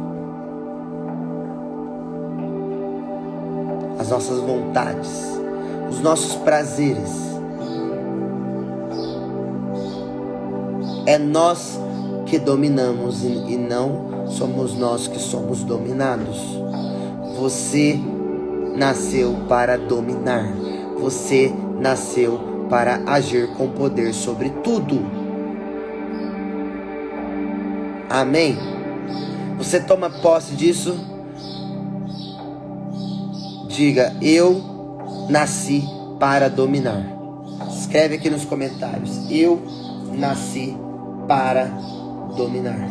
as nossas vontades, os nossos prazeres. É nós que dominamos e não somos nós que somos dominados. Você nasceu para dominar. Você nasceu para agir com poder sobre tudo. Amém? Você toma posse disso? Diga: eu nasci para dominar. Escreve aqui nos comentários: eu nasci para dominar.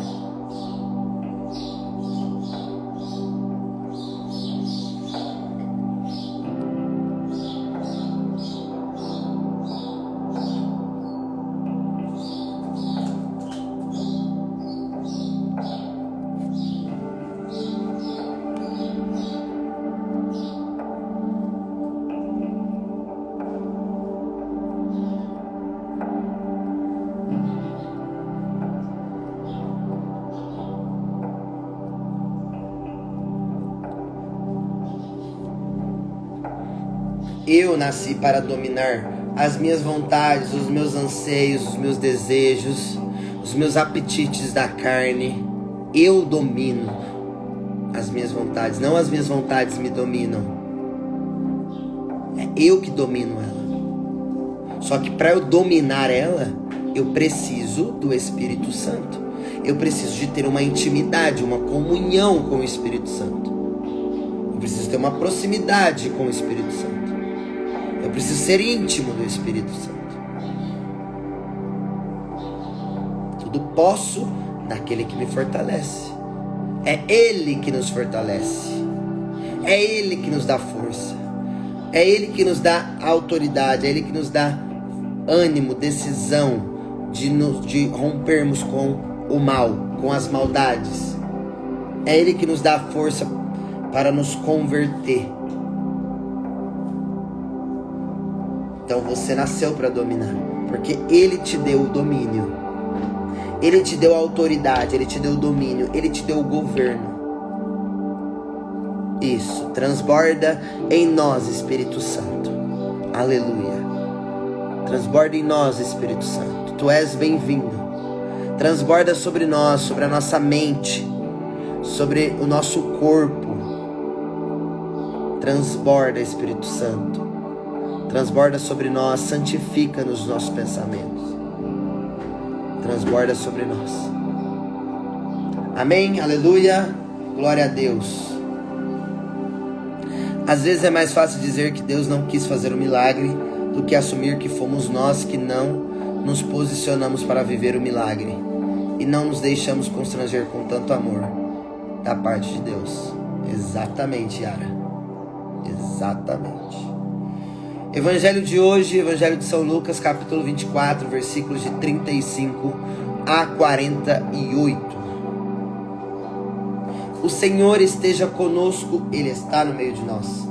Eu nasci para dominar as minhas vontades, os meus anseios, os meus desejos, os meus apetites da carne. Eu domino as minhas vontades, não as minhas vontades me dominam. É eu que domino ela. Só que para eu dominar ela, eu preciso do Espírito Santo. Eu preciso de ter uma intimidade, uma comunhão com o Espírito Santo. Eu preciso ter uma proximidade com o Espírito Santo. Eu preciso ser íntimo do Espírito Santo. Tudo posso naquele que me fortalece. É Ele que nos fortalece. É Ele que nos dá força. É Ele que nos dá autoridade. É Ele que nos dá ânimo, decisão de rompermos com o mal, com as maldades. É Ele que nos dá força para nos converter. Então você nasceu para dominar, porque Ele te deu o domínio. Ele te deu a autoridade, Ele te deu o domínio, Ele te deu o governo. Isso, transborda em nós, Espírito Santo. Aleluia. Transborda em nós, Espírito Santo. Tu és bem-vindo. Transborda sobre nós, sobre a nossa mente, sobre o nosso corpo. Transborda, Espírito Santo. Transborda sobre nós, santifica nos nossos pensamentos. Transborda sobre nós. Amém, aleluia, glória a Deus. Às vezes é mais fácil dizer que Deus não quis fazer o milagre do que assumir que fomos nós que não nos posicionamos para viver o milagre e não nos deixamos constranger com tanto amor da parte de Deus. Exatamente, Yara. Exatamente. Evangelho de hoje, Evangelho de São Lucas, capítulo 24, versículos de 35 a 48. O Senhor esteja conosco, Ele está no meio de nós.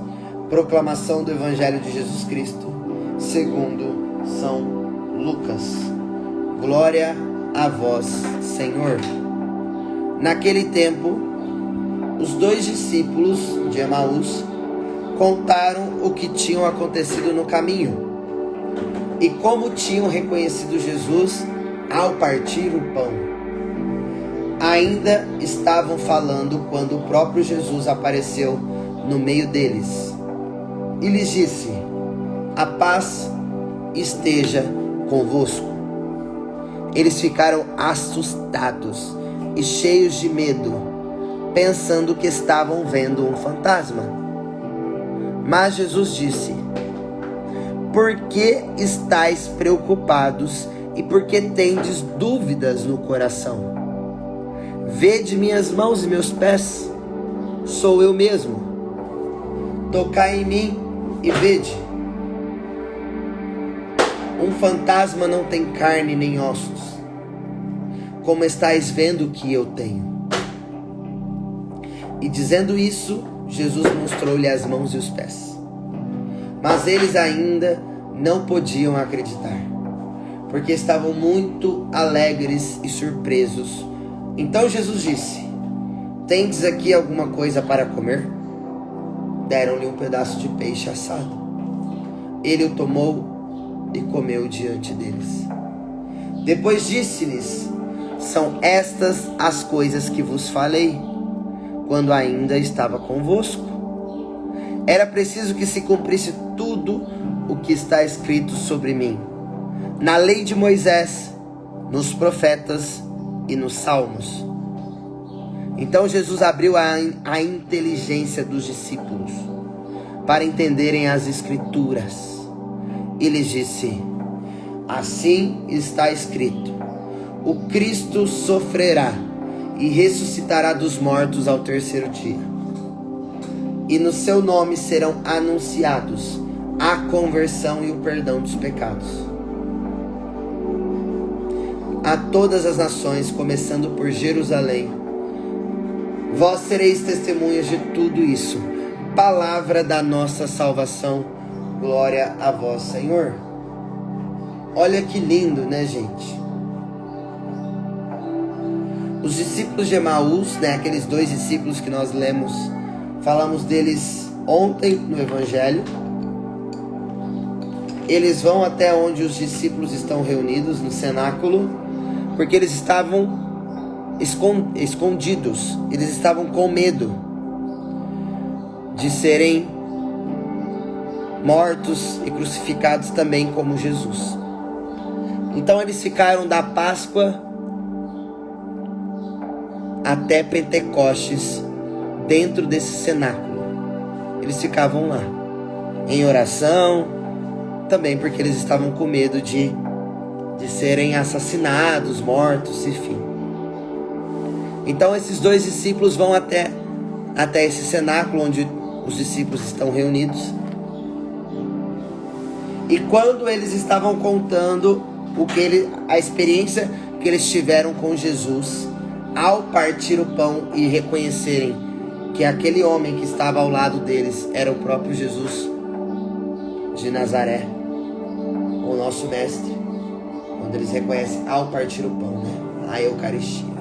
Proclamação do Evangelho de Jesus Cristo, segundo São Lucas. Glória a vós, Senhor. Naquele tempo, os 2 discípulos de Emaús contaram o que tinham acontecido no caminho e como tinham reconhecido Jesus ao partir o pão. Ainda estavam falando quando o próprio Jesus apareceu no meio deles e lhes disse: a paz esteja convosco. Eles ficaram assustados e cheios de medo, pensando que estavam vendo um fantasma. Mas Jesus disse: por que estáis preocupados e por que tendes dúvidas no coração? Vede minhas mãos e meus pés, sou eu mesmo. Tocai em mim e vede. Um fantasma não tem carne nem ossos, como estáis vendo que eu tenho. E dizendo isso, Jesus mostrou-lhe as mãos e os pés. Mas eles ainda não podiam acreditar, porque estavam muito alegres e surpresos. Então Jesus disse: tendes aqui alguma coisa para comer? Deram-lhe um pedaço de peixe assado. Ele o tomou e comeu diante deles. Depois disse-lhes: são estas as coisas que vos falei quando ainda estava convosco. Era preciso que se cumprisse tudo o que está escrito sobre mim, na lei de Moisés, nos profetas e nos salmos. Então Jesus abriu a inteligência dos discípulos para entenderem as escrituras e lhes disse: assim está escrito: o Cristo sofrerá e ressuscitará dos mortos ao terceiro dia, e no seu nome serão anunciados a conversão e o perdão dos pecados a todas as nações, começando por Jerusalém. Vós sereis testemunhas de tudo isso. Palavra da nossa salvação. Glória a vós, Senhor. Olha que lindo, né, gente? Os discípulos de Emaús, né, aqueles 2 discípulos que nós lemos, falamos deles ontem no Evangelho. Eles vão até onde os discípulos estão reunidos, no cenáculo, porque eles estavam escondidos, eles estavam com medo de serem mortos e crucificados também como Jesus. Então eles ficaram da Páscoa até Pentecostes dentro desse cenáculo. Eles ficavam lá em oração, também porque eles estavam com medo de serem assassinados, mortos, enfim. Então esses 2 discípulos vão até esse cenáculo onde os discípulos estão reunidos. E quando eles estavam contando a experiência que eles tiveram com Jesus, ao partir o pão e reconhecerem que aquele homem que estava ao lado deles era o próprio Jesus de Nazaré, o nosso mestre, quando eles reconhecem ao partir o pão, né? A Eucaristia.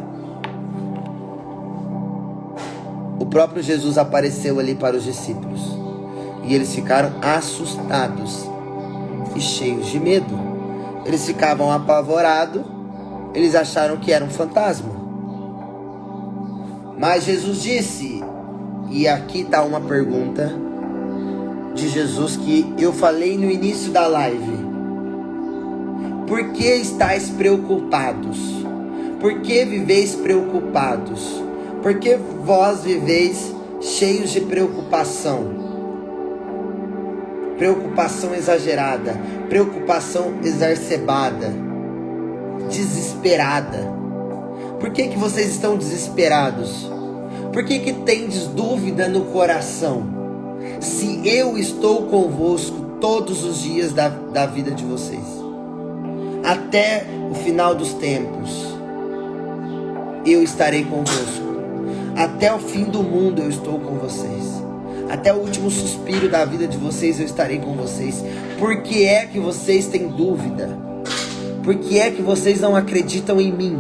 O próprio Jesus apareceu ali para os discípulos e eles ficaram assustados e cheios de medo. Eles ficavam apavorados, eles acharam que era um fantasma. Mas Jesus disse, e aqui está uma pergunta de Jesus que eu falei no início da live. Por que estáis preocupados? Por que viveis preocupados? Por que vós viveis cheios de preocupação? Preocupação exagerada, preocupação exacerbada, desesperada. Por que vocês estão desesperados? Por que tendes dúvida no coração? Se eu estou convosco todos os dias da vida de vocês, até o final dos tempos, eu estarei convosco. Até o fim do mundo eu estou com vocês. Até o último suspiro da vida de vocês eu estarei com vocês. Por que é que vocês têm dúvida? Por que é que vocês não acreditam em mim?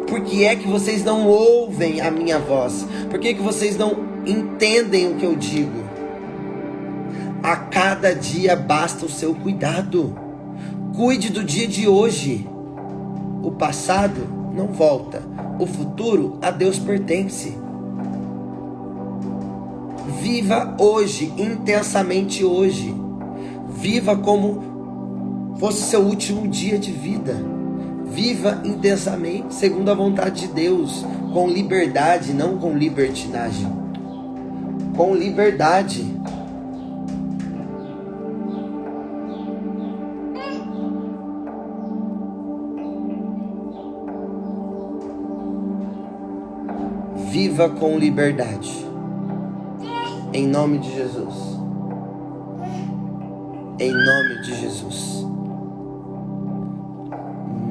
Por que é que vocês não ouvem a minha voz? Por que vocês não entendem o que eu digo? A cada dia basta o seu cuidado. Cuide do dia de hoje. O passado não volta. O futuro a Deus pertence. Viva hoje, intensamente hoje. Viva como fosse seu último dia de vida. Viva intensamente, segundo a vontade de Deus. Com liberdade, não com libertinagem. Com liberdade. Viva com liberdade. Em nome de Jesus. Em nome de Jesus.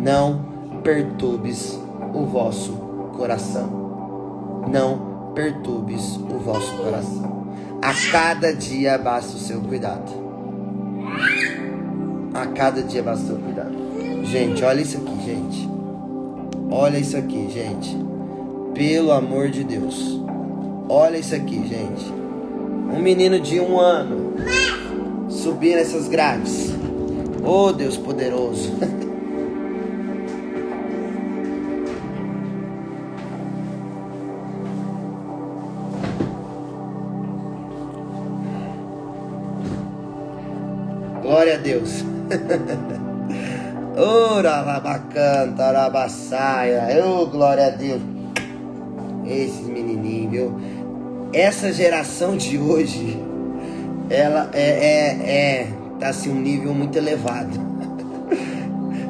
Não perturbes o vosso coração. Não perturbes o vosso coração. A cada dia basta o seu cuidado. A cada dia basta o seu cuidado. Gente, olha isso aqui, gente. Olha isso aqui, gente. Pelo amor de Deus. Olha isso aqui, gente. Um menino de 1 ano subir nessas grades. Oh, Deus poderoso. Glória a Deus. Ora, rabacanta, arabaçaia. Oh, glória a Deus. Esses menininhos, viu? Essa geração de hoje, ela tá assim um nível muito elevado.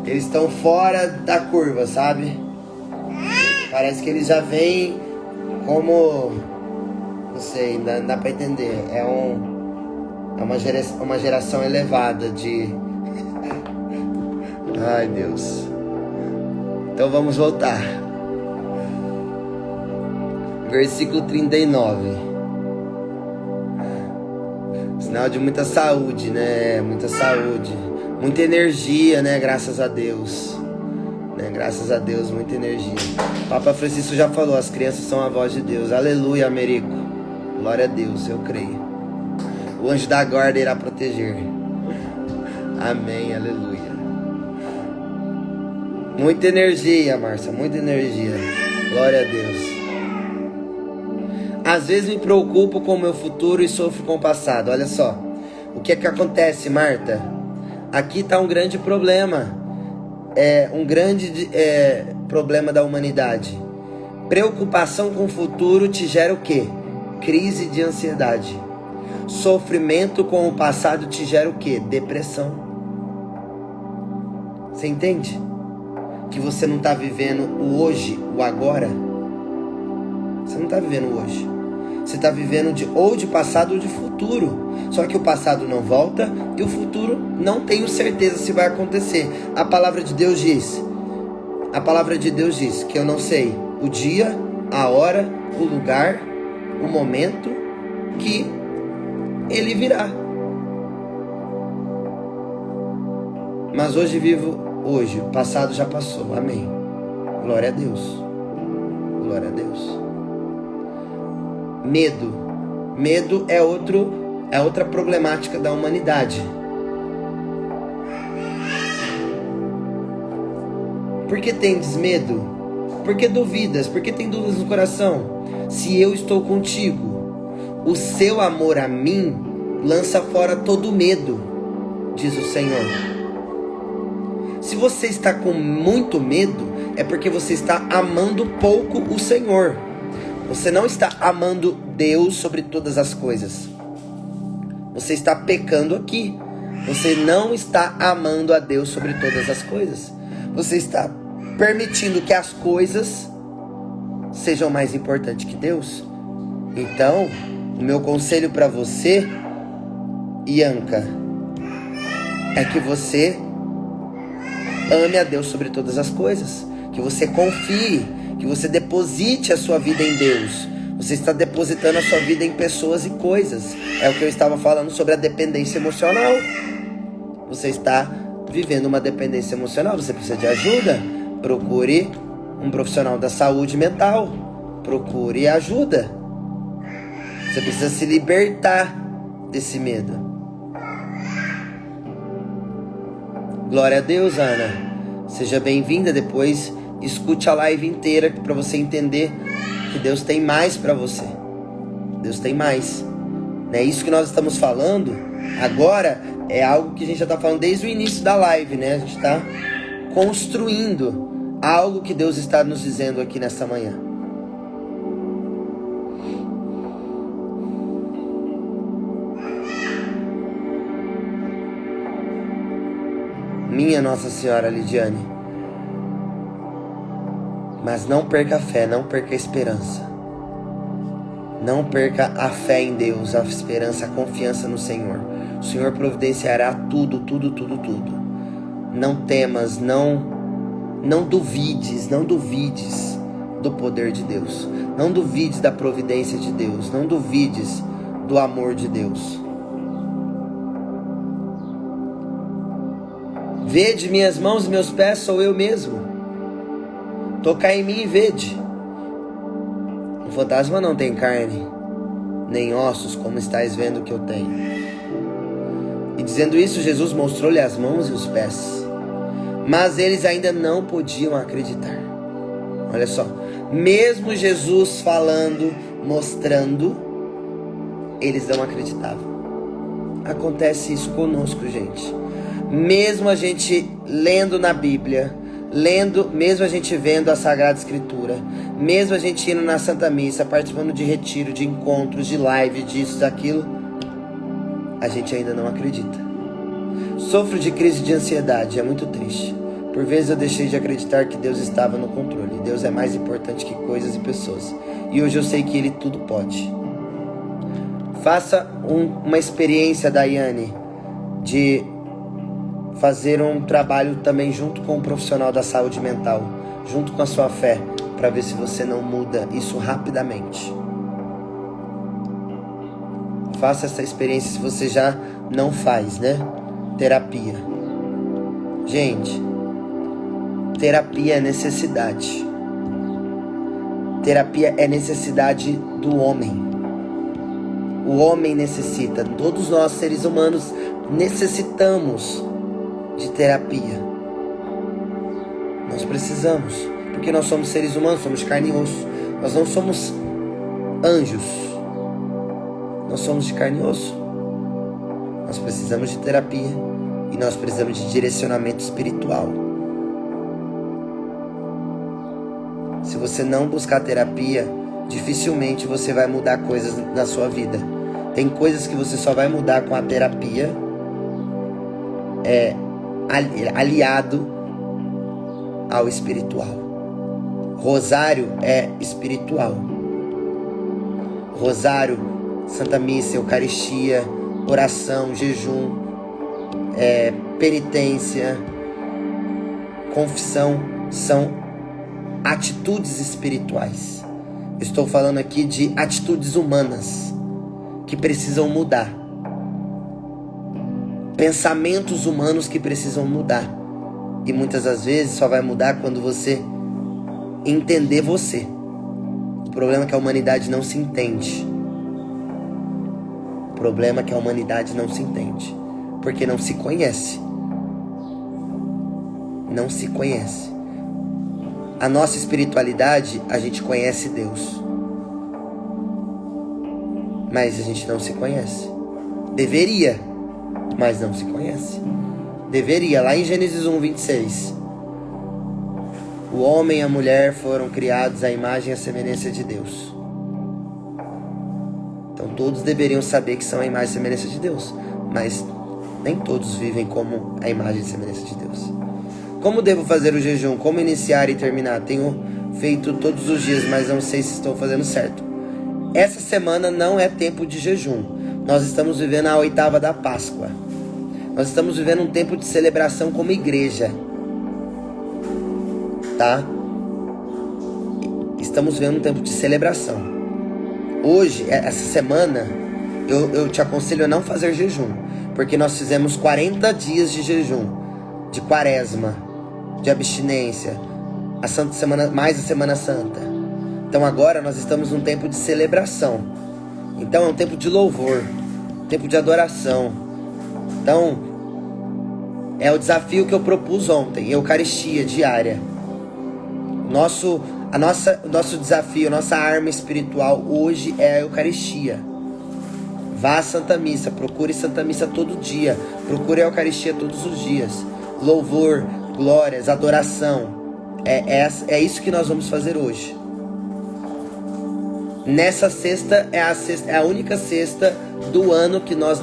Eles estão fora da curva, sabe? Parece que eles já vêm como, não sei, não dá pra entender. É uma geração elevada de... Ai, Deus. Então vamos voltar. Versículo 39. Sinal de muita saúde, né? Muita saúde. Muita energia, né? Graças a Deus. Né? Graças a Deus, muita energia. Papa Francisco já falou, as crianças são a voz de Deus. Aleluia, Américo. Glória a Deus, eu creio. O anjo da guarda irá proteger. Amém, aleluia. Muita energia, Márcia, muita energia. Glória a Deus. Às vezes me preocupo com o meu futuro e sofro com o passado. Olha só. O que é que acontece, Marta? Aqui está um grande problema. Um grande problema da humanidade. Preocupação com o futuro te gera o quê? Crise de ansiedade. Sofrimento com o passado te gera o quê? Depressão. Você entende? Que você não está vivendo o hoje, o agora. Você não está vivendo o hoje. Você está vivendo ou de passado ou de futuro. Só que o passado não volta e o futuro não tenho certeza se vai acontecer. A palavra de Deus diz que eu não sei o dia, a hora, o lugar, o momento que ele virá. Mas hoje vivo hoje, o passado já passou. Amém. Glória a Deus. Glória a Deus. Medo é outra problemática da humanidade. Por que tendes medo? Por que duvidas? Por que tem dúvidas no coração? Se eu estou contigo, o seu amor a mim lança fora todo medo, diz o Senhor. Se você está com muito medo, é porque você está amando pouco o Senhor. Você não está amando Deus sobre todas as coisas. Você está pecando aqui. Você não está amando a Deus sobre todas as coisas. Você está permitindo que as coisas sejam mais importantes que Deus. Então, o meu conselho para você, Ianca, é que você ame a Deus sobre todas as coisas. Que você confie, que você deposite a sua vida em Deus. Você está depositando a sua vida em pessoas e coisas. É o que eu estava falando sobre a dependência emocional. Você está vivendo uma dependência emocional. Você precisa de ajuda? Procure um profissional da saúde mental. Procure ajuda. Você precisa se libertar desse medo. Glória a Deus, Ana. Seja bem-vinda. Depois escute a live inteira para você entender que Deus tem mais para você. Deus tem mais. É isso que nós estamos falando agora. É algo que a gente já está falando desde o início da live, né? A gente está construindo algo que Deus está nos dizendo aqui nessa manhã. Minha Nossa Senhora, Lidiane. Mas não perca a fé, não perca a esperança. Não perca a fé em Deus, a esperança, a confiança no Senhor. O Senhor providenciará tudo, tudo, tudo, tudo. Não temas, não duvides do poder de Deus. Não duvides da providência de Deus. Não duvides do amor de Deus. Vede minhas mãos e meus pés, sou eu mesmo. Tocai em mim e vede. O fantasma não tem carne, nem ossos, como estáis vendo que eu tenho. E dizendo isso, Jesus mostrou-lhe as mãos e os pés. Mas eles ainda não podiam acreditar. Olha só, mesmo Jesus falando, mostrando, eles não acreditavam. Acontece isso conosco, gente. Mesmo a gente lendo na Bíblia, mesmo a gente vendo a Sagrada Escritura, mesmo a gente indo na Santa Missa, participando de retiro, de encontros, de live, disso, daquilo, a gente ainda não acredita. Sofro de crise de ansiedade, é muito triste. Por vezes eu deixei de acreditar que Deus estava no controle. Deus é mais importante que coisas e pessoas. E hoje eu sei que Ele tudo pode. Faça uma experiência, Daiane, de fazer um trabalho também junto com um profissional da saúde mental, junto com a sua fé, para ver se você não muda isso rapidamente. Faça essa experiência se você já não faz, né? Terapia. Gente, terapia é necessidade. Terapia é necessidade do homem. O homem necessita. Todos nós, seres humanos, necessitamos de terapia. Nós precisamos, porque nós somos seres humanos, somos carne e osso. Nós não somos anjos. Nós somos de carne e osso. Nós precisamos de terapia e nós precisamos de direcionamento espiritual. Se você não buscar terapia, dificilmente você vai mudar coisas na sua vida. Tem coisas que você só vai mudar com a terapia, aliado ao espiritual. Rosário é espiritual. Rosário, Santa Missa, Eucaristia, oração, jejum, penitência, confissão são atitudes espirituais. Eu estou falando aqui de atitudes humanas que precisam mudar. Pensamentos humanos que precisam mudar. E muitas das vezes só vai mudar quando você entender você. O problema é que a humanidade não se entende. O problema é que a humanidade não se entende. Porque não se conhece. Não se conhece. a nossa espiritualidade, a gente conhece Deus. Mas a gente não se conhece. Deveria, mas não se conhece. Deveria. Lá em Gênesis 1:26. O homem e a mulher foram criados à imagem e à semelhança de Deus. Então todos deveriam saber que são a imagem e semelhança de Deus. Mas nem todos vivem como a imagem e semelhança de Deus. Como devo fazer o jejum? Como iniciar e terminar? Tenho feito todos os dias, mas não sei se estou fazendo certo. Essa semana não é tempo de jejum. Nós estamos vivendo a 8ª da Páscoa. Nós estamos vivendo um tempo de celebração como igreja. Tá? Estamos vivendo um tempo de celebração. Hoje, essa semana, eu te aconselho a não fazer jejum. Porque nós fizemos 40 dias de jejum. De quaresma. De abstinência. A Santa Semana, mais a Semana Santa. Então agora nós estamos num tempo de celebração. Então é um tempo de louvor. Tempo de adoração. Então, é o desafio que eu propus ontem. Eucaristia diária. Nosso desafio, nossa arma espiritual hoje é a Eucaristia. Vá à Santa Missa, procure Santa Missa todo dia. Procure a Eucaristia todos os dias. Louvor, glórias, adoração. É isso que nós vamos fazer hoje. Nessa sexta é a única sexta do ano que nós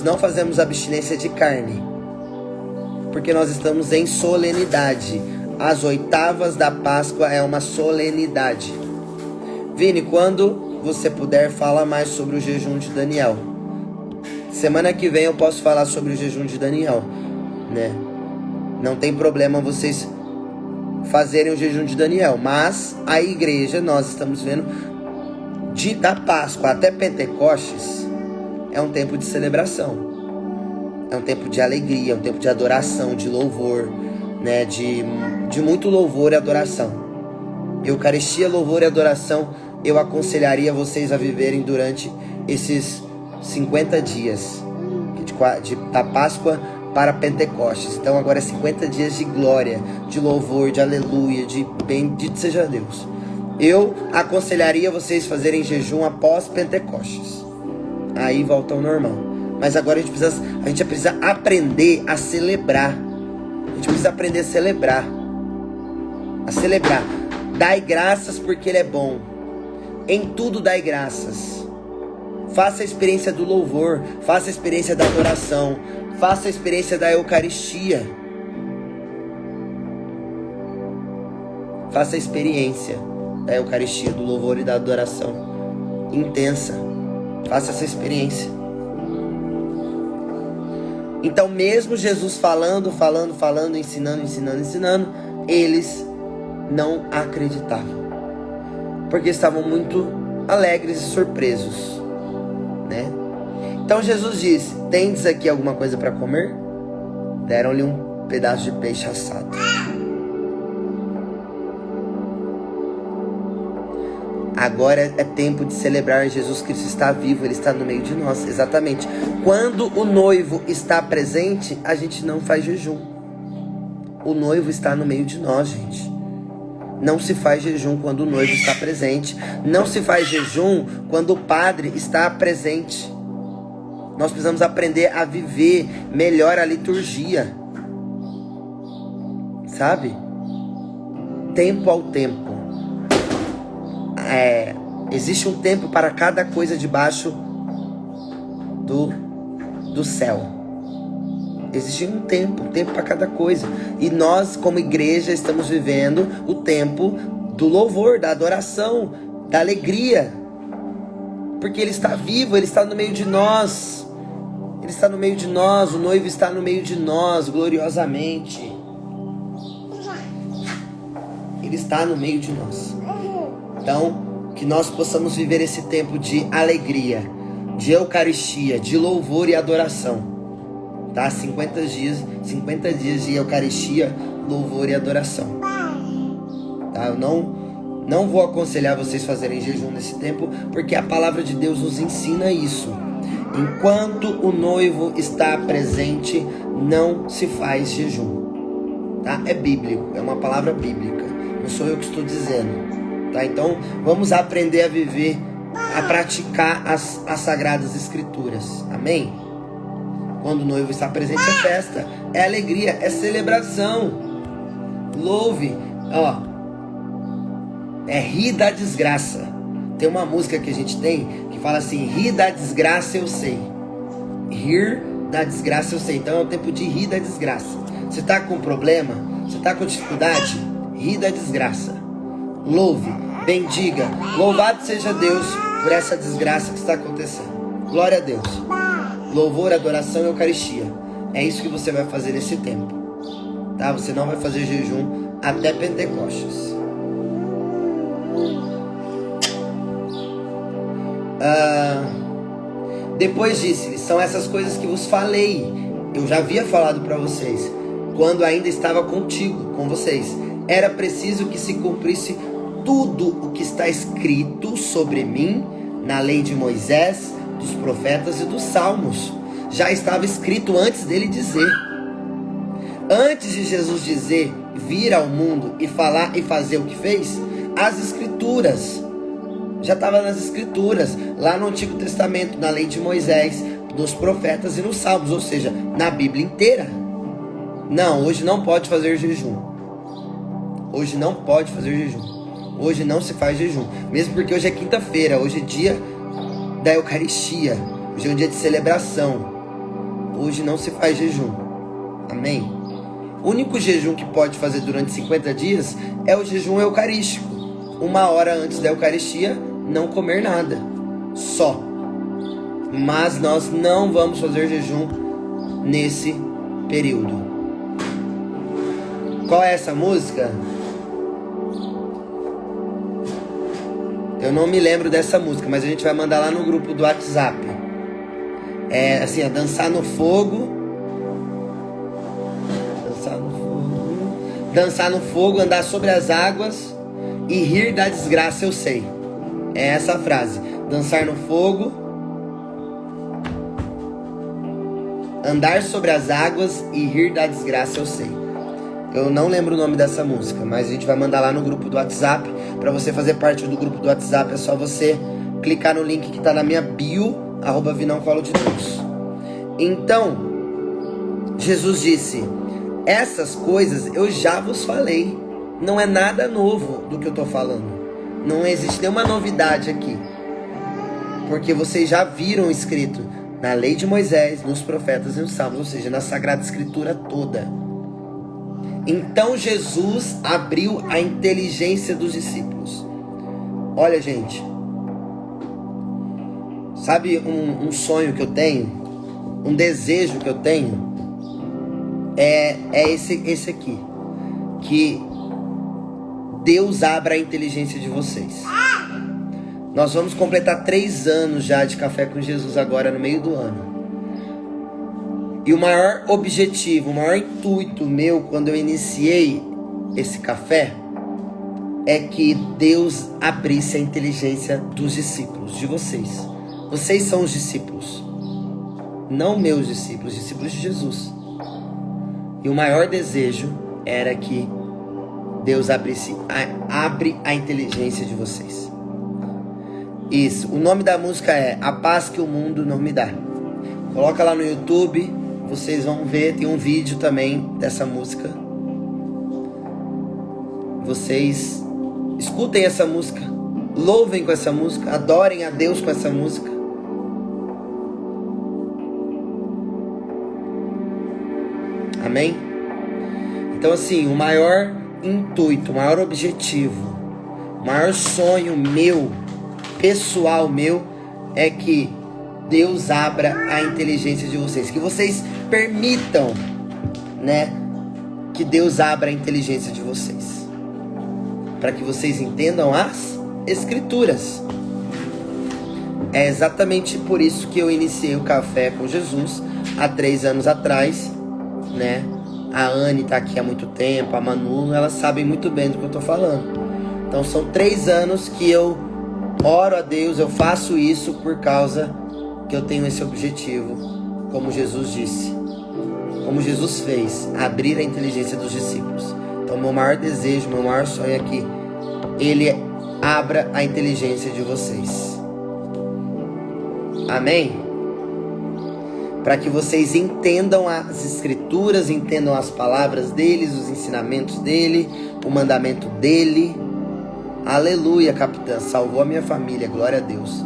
não fazemos abstinência de carne. Porque nós estamos em solenidade. As 8ª da Páscoa é uma solenidade. Vini, quando você puder, fala mais sobre o jejum de Daniel. Semana que vem eu posso falar sobre o jejum de Daniel, né? Não tem problema vocês fazerem o jejum de Daniel. Mas a igreja, nós estamos vendo, da Páscoa até Pentecostes, é um tempo de celebração. É um tempo de alegria, é um tempo de adoração, de louvor, né? De muito louvor e adoração. Eucaristia, louvor e adoração, eu aconselharia vocês a viverem durante esses 50 dias da Páscoa para Pentecostes. Então agora é 50 dias de glória, de louvor, de aleluia, de bendito seja Deus. Eu aconselharia vocês fazerem jejum após Pentecostes. Aí volta ao normal. Mas agora a gente precisa aprender a celebrar. A gente precisa aprender a celebrar. A celebrar. Dai graças porque Ele é bom. Em tudo dai graças. Faça a experiência do louvor. Faça a experiência da adoração. Faça a experiência da Eucaristia. Faça a experiência da Eucaristia, do louvor e da adoração intensa. Faça essa experiência. Então mesmo Jesus falando, ensinando, eles não acreditavam. Porque estavam muito alegres e surpresos, né? Então Jesus disse: tendes aqui alguma coisa para comer? Deram-lhe um pedaço de peixe assado. Agora é tempo de celebrar. Jesus Cristo está vivo, Ele está no meio de nós. Exatamente. Quando o noivo está presente, a gente não faz jejum. O noivo está no meio de nós, gente. Não se faz jejum quando o noivo está presente. Não se faz jejum quando o padre está presente. Nós precisamos aprender a viver melhor a liturgia. Sabe? Tempo ao tempo. Existe um tempo para cada coisa debaixo do céu. Existe um tempo para cada coisa. E nós, como igreja, estamos vivendo o tempo do louvor, da adoração, da alegria. Porque Ele está vivo, Ele está no meio de nós. Ele está no meio de nós, o noivo está no meio de nós, gloriosamente. Ele está no meio de nós. Então, que nós possamos viver esse tempo de alegria, de Eucaristia, de louvor e adoração. Tá? 50 dias de Eucaristia, louvor e adoração. Tá? Eu não vou aconselhar vocês fazerem jejum nesse tempo, porque a palavra de Deus nos ensina isso. Enquanto o noivo está presente, não se faz jejum. Tá? É bíblico, é uma palavra bíblica. Não sou eu que estou dizendo, tá? Então vamos aprender a viver, a praticar as Sagradas Escrituras, amém? Quando o noivo está presente é festa, é alegria, é celebração. Louve, ó, é rir da desgraça. Tem uma música que a gente tem que fala assim: rir da desgraça eu sei. Rir da desgraça eu sei. Então é o tempo de rir da desgraça. Você está com problema? Você está com dificuldade? Rir da desgraça. Louve, bendiga, louvado seja Deus por essa desgraça que está acontecendo. Glória a Deus. Louvor, adoração e Eucaristia. É isso que você vai fazer nesse tempo, tá? Você não vai fazer jejum até Pentecostes. Depois disse: são essas coisas que vos falei. Eu já havia falado para vocês, quando ainda estava contigo, com vocês. Era preciso que se cumprisse tudo o que está escrito sobre mim na lei de Moisés, dos profetas e dos salmos. Já estava escrito antes dele dizer. Antes de Jesus dizer, vir ao mundo e falar e fazer o que fez, as escrituras já estava nas escrituras, lá no Antigo Testamento, na lei de Moisés, nos profetas e nos salmos, ou seja, na Bíblia inteira. Não, hoje não pode fazer jejum. Hoje não pode fazer jejum. Hoje não se faz jejum, mesmo porque hoje é quinta-feira, hoje é dia da Eucaristia, hoje é um dia de celebração. Hoje não se faz jejum, amém? O único jejum que pode fazer durante 50 dias é o jejum eucarístico. 1 hora antes da Eucaristia, não comer nada, só. Mas nós não vamos fazer jejum nesse período. Qual é essa música? Eu não me lembro dessa música, mas a gente vai mandar lá no grupo do WhatsApp. É assim, dançar no fogo. Dançar no fogo, andar sobre as águas e rir da desgraça eu sei. É essa a frase. Dançar no fogo, andar sobre as águas e rir da desgraça eu sei. Eu não lembro o nome dessa música, mas a gente vai mandar lá no grupo do WhatsApp. Para você fazer parte do grupo do WhatsApp é só você clicar no link que está na minha bio, @vinãocolodedeus. Então, Jesus disse: essas coisas eu já vos falei. Não é nada novo do que eu estou falando. Não existe nenhuma novidade aqui. Porque vocês já viram escrito na lei de Moisés, nos profetas e nos salmos, ou seja, na Sagrada Escritura toda. Então Jesus abriu a inteligência dos discípulos. Olha, gente, sabe um sonho que eu tenho? Um desejo que eu tenho? É esse aqui. Que Deus abra a inteligência de vocês. Nós vamos completar 3 anos já de Café com Jesus agora no meio do ano. E o maior objetivo, o maior intuito meu quando eu iniciei esse café é que Deus abrisse a inteligência dos discípulos, de vocês. Vocês são os discípulos, não meus discípulos, discípulos de Jesus. E o maior desejo era que Deus abre a inteligência de vocês. Isso, o nome da música é A Paz que o Mundo Não Me Dá. Coloca lá no YouTube, vocês vão ver, tem um vídeo também dessa música. Vocês escutem essa música, louvem com essa música, adorem a Deus com essa música. Amém? Então assim, o maior intuito, o maior objetivo, o maior sonho meu, pessoal meu, é que Deus abra a inteligência de vocês, que vocês permitam, né, que Deus abra a inteligência de vocês, para que vocês entendam as Escrituras. É exatamente por isso que eu iniciei o Café com Jesus há 3 anos atrás, né? A Anne tá aqui há muito tempo, a Manu, elas sabem muito bem do que eu tô falando. Então são 3 anos que eu oro a Deus, eu faço isso por causa que eu tenho esse objetivo, como Jesus disse, como Jesus fez, abrir a inteligência dos discípulos. Então, meu maior desejo, meu maior sonho é que Ele abra a inteligência de vocês. Amém? Para que vocês entendam as escrituras, entendam as palavras deles, os ensinamentos dele, o mandamento dele. Aleluia, capitã, salvou a minha família, glória a Deus.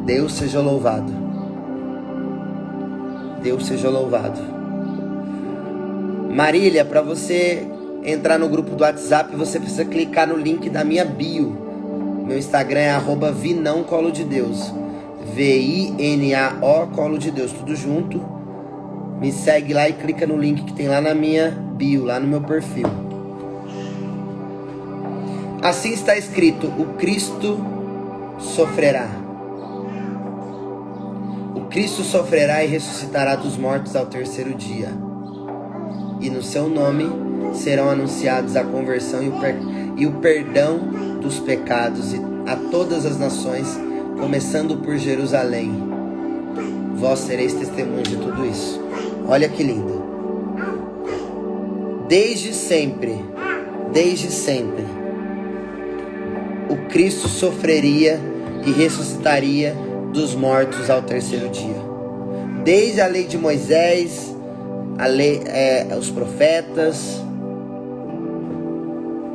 Deus seja louvado. Deus seja louvado. Marília, para você entrar no grupo do WhatsApp, você precisa clicar no link da minha bio. Meu Instagram é @vinãocolodedeus. VINAO Colo de Deus, tudo junto. Me segue lá e clica no link que tem lá na minha bio, lá no meu perfil. Assim está escrito: o Cristo sofrerá. O Cristo sofrerá e ressuscitará dos mortos ao terceiro dia. E no seu nome serão anunciados a conversão e o perdão dos pecados a todas as nações, começando por Jerusalém. Vós sereis testemunhas de tudo isso. Olha que lindo. Desde sempre, o Cristo sofreria e ressuscitaria dos mortos ao terceiro dia. Desde a lei de Moisés, os profetas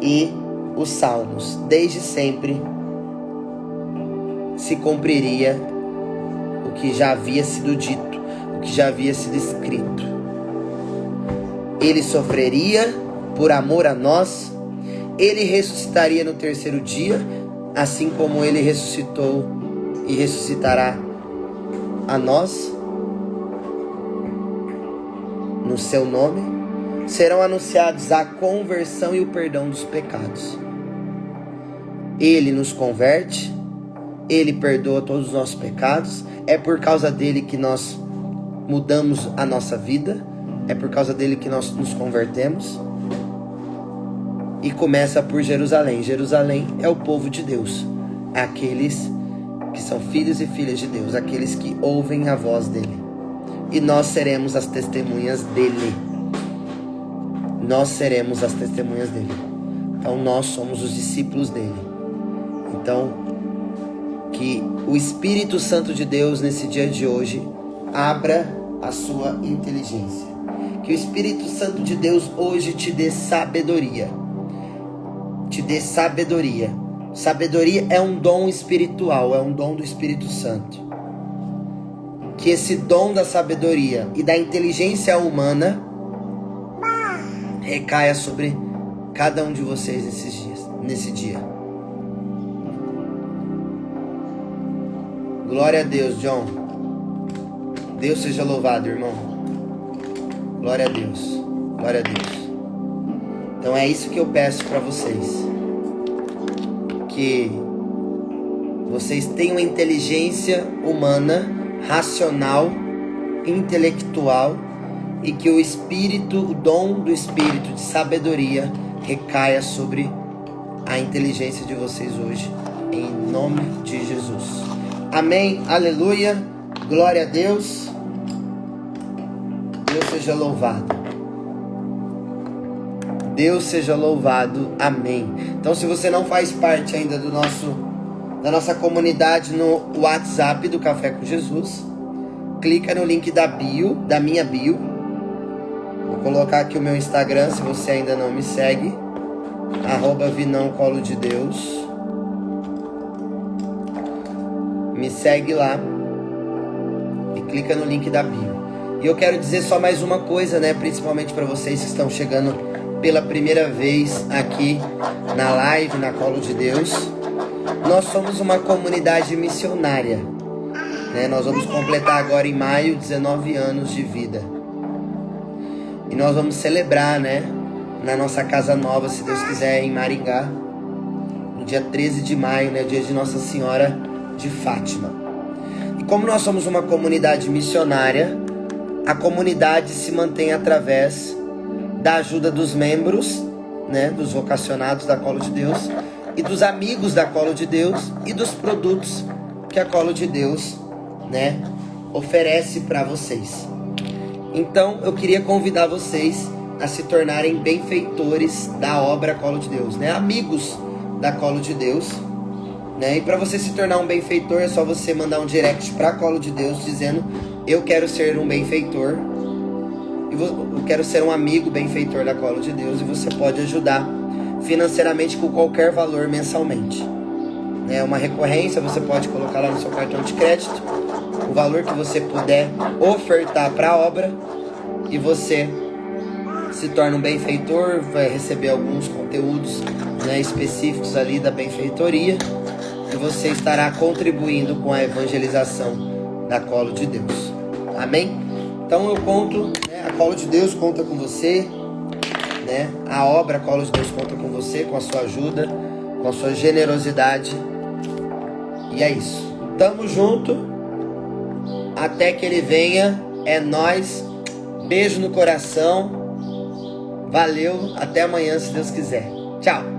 e os salmos, desde sempre se cumpriria o que já havia sido dito, o que já havia sido escrito. Ele sofreria por amor a nós, ele ressuscitaria no terceiro dia, assim como ele ressuscitou e ressuscitará a nós. No seu nome serão anunciados a conversão e o perdão dos pecados. Ele nos converte, Ele perdoa todos os nossos pecados. É por causa dele que nós mudamos a nossa vida. É por causa dele que nós nos convertemos. E começa por Jerusalém. Jerusalém é o povo de Deus. Aqueles que são filhos e filhas de Deus. Aqueles que ouvem a voz dele. E nós seremos as testemunhas dele. Nós seremos as testemunhas dele. Então nós somos os discípulos dele. Então, que o Espírito Santo de Deus nesse dia de hoje abra a sua inteligência. Que o Espírito Santo de Deus hoje te dê sabedoria. Te dê sabedoria. Sabedoria é um dom espiritual, é um dom do Espírito Santo. Que esse dom da sabedoria e da inteligência humana recaia sobre cada um de vocês nesse dia. Glória a Deus, John. Deus seja louvado, irmão. Glória a Deus. Glória a Deus. Então é isso que eu peço para vocês. Que vocês tenham inteligência humana, racional, intelectual, e que o Espírito, o dom do Espírito de sabedoria recaia sobre a inteligência de vocês hoje, em nome de Jesus. Amém, aleluia, glória a Deus. Deus seja louvado. Deus seja louvado, amém. Então, se você não faz parte ainda da nossa comunidade no WhatsApp do Café com Jesus, clica no link da minha bio. Vou colocar aqui o meu Instagram, se você ainda não me segue, @vinãocolodedeus. Me segue lá e clica no link da bio. E eu quero dizer só mais uma coisa, né? Principalmente para vocês que estão chegando pela primeira vez aqui na live, na Colo de Deus. Nós somos uma comunidade missionária, né? Nós vamos completar agora em maio 19 anos de vida. E nós vamos celebrar, né? Na nossa casa nova, se Deus quiser, em Maringá, no dia 13 de maio, né? Dia de Nossa Senhora de Fátima. E como nós somos uma comunidade missionária, a comunidade se mantém através da ajuda dos membros, né, dos vocacionados da Colo de Deus e dos amigos da Colo de Deus e dos produtos que a Colo de Deus, né, oferece para vocês. Então eu queria convidar vocês a se tornarem benfeitores da obra Colo de Deus, né? Amigos da Colo de Deus, né? E para você se tornar um benfeitor, é só você mandar um direct para Colo de Deus dizendo: eu quero ser um benfeitor, eu quero ser um amigo benfeitor da Colo de Deus, e você pode ajudar financeiramente com qualquer valor mensalmente. É uma recorrência, você pode colocar lá no seu cartão de crédito o valor que você puder ofertar para a obra, e você se torna um benfeitor, vai receber alguns conteúdos, né, específicos ali da benfeitoria, e você estará contribuindo com a evangelização da Colo de Deus. Amém? Então eu conto, né, a Colo de Deus conta com você, né, a obra Colo de Deus conta com você, com a sua ajuda, com a sua generosidade. E é isso. Tamo junto. Até que ele venha. É nóis. Beijo no coração. Valeu. Até amanhã, se Deus quiser. Tchau.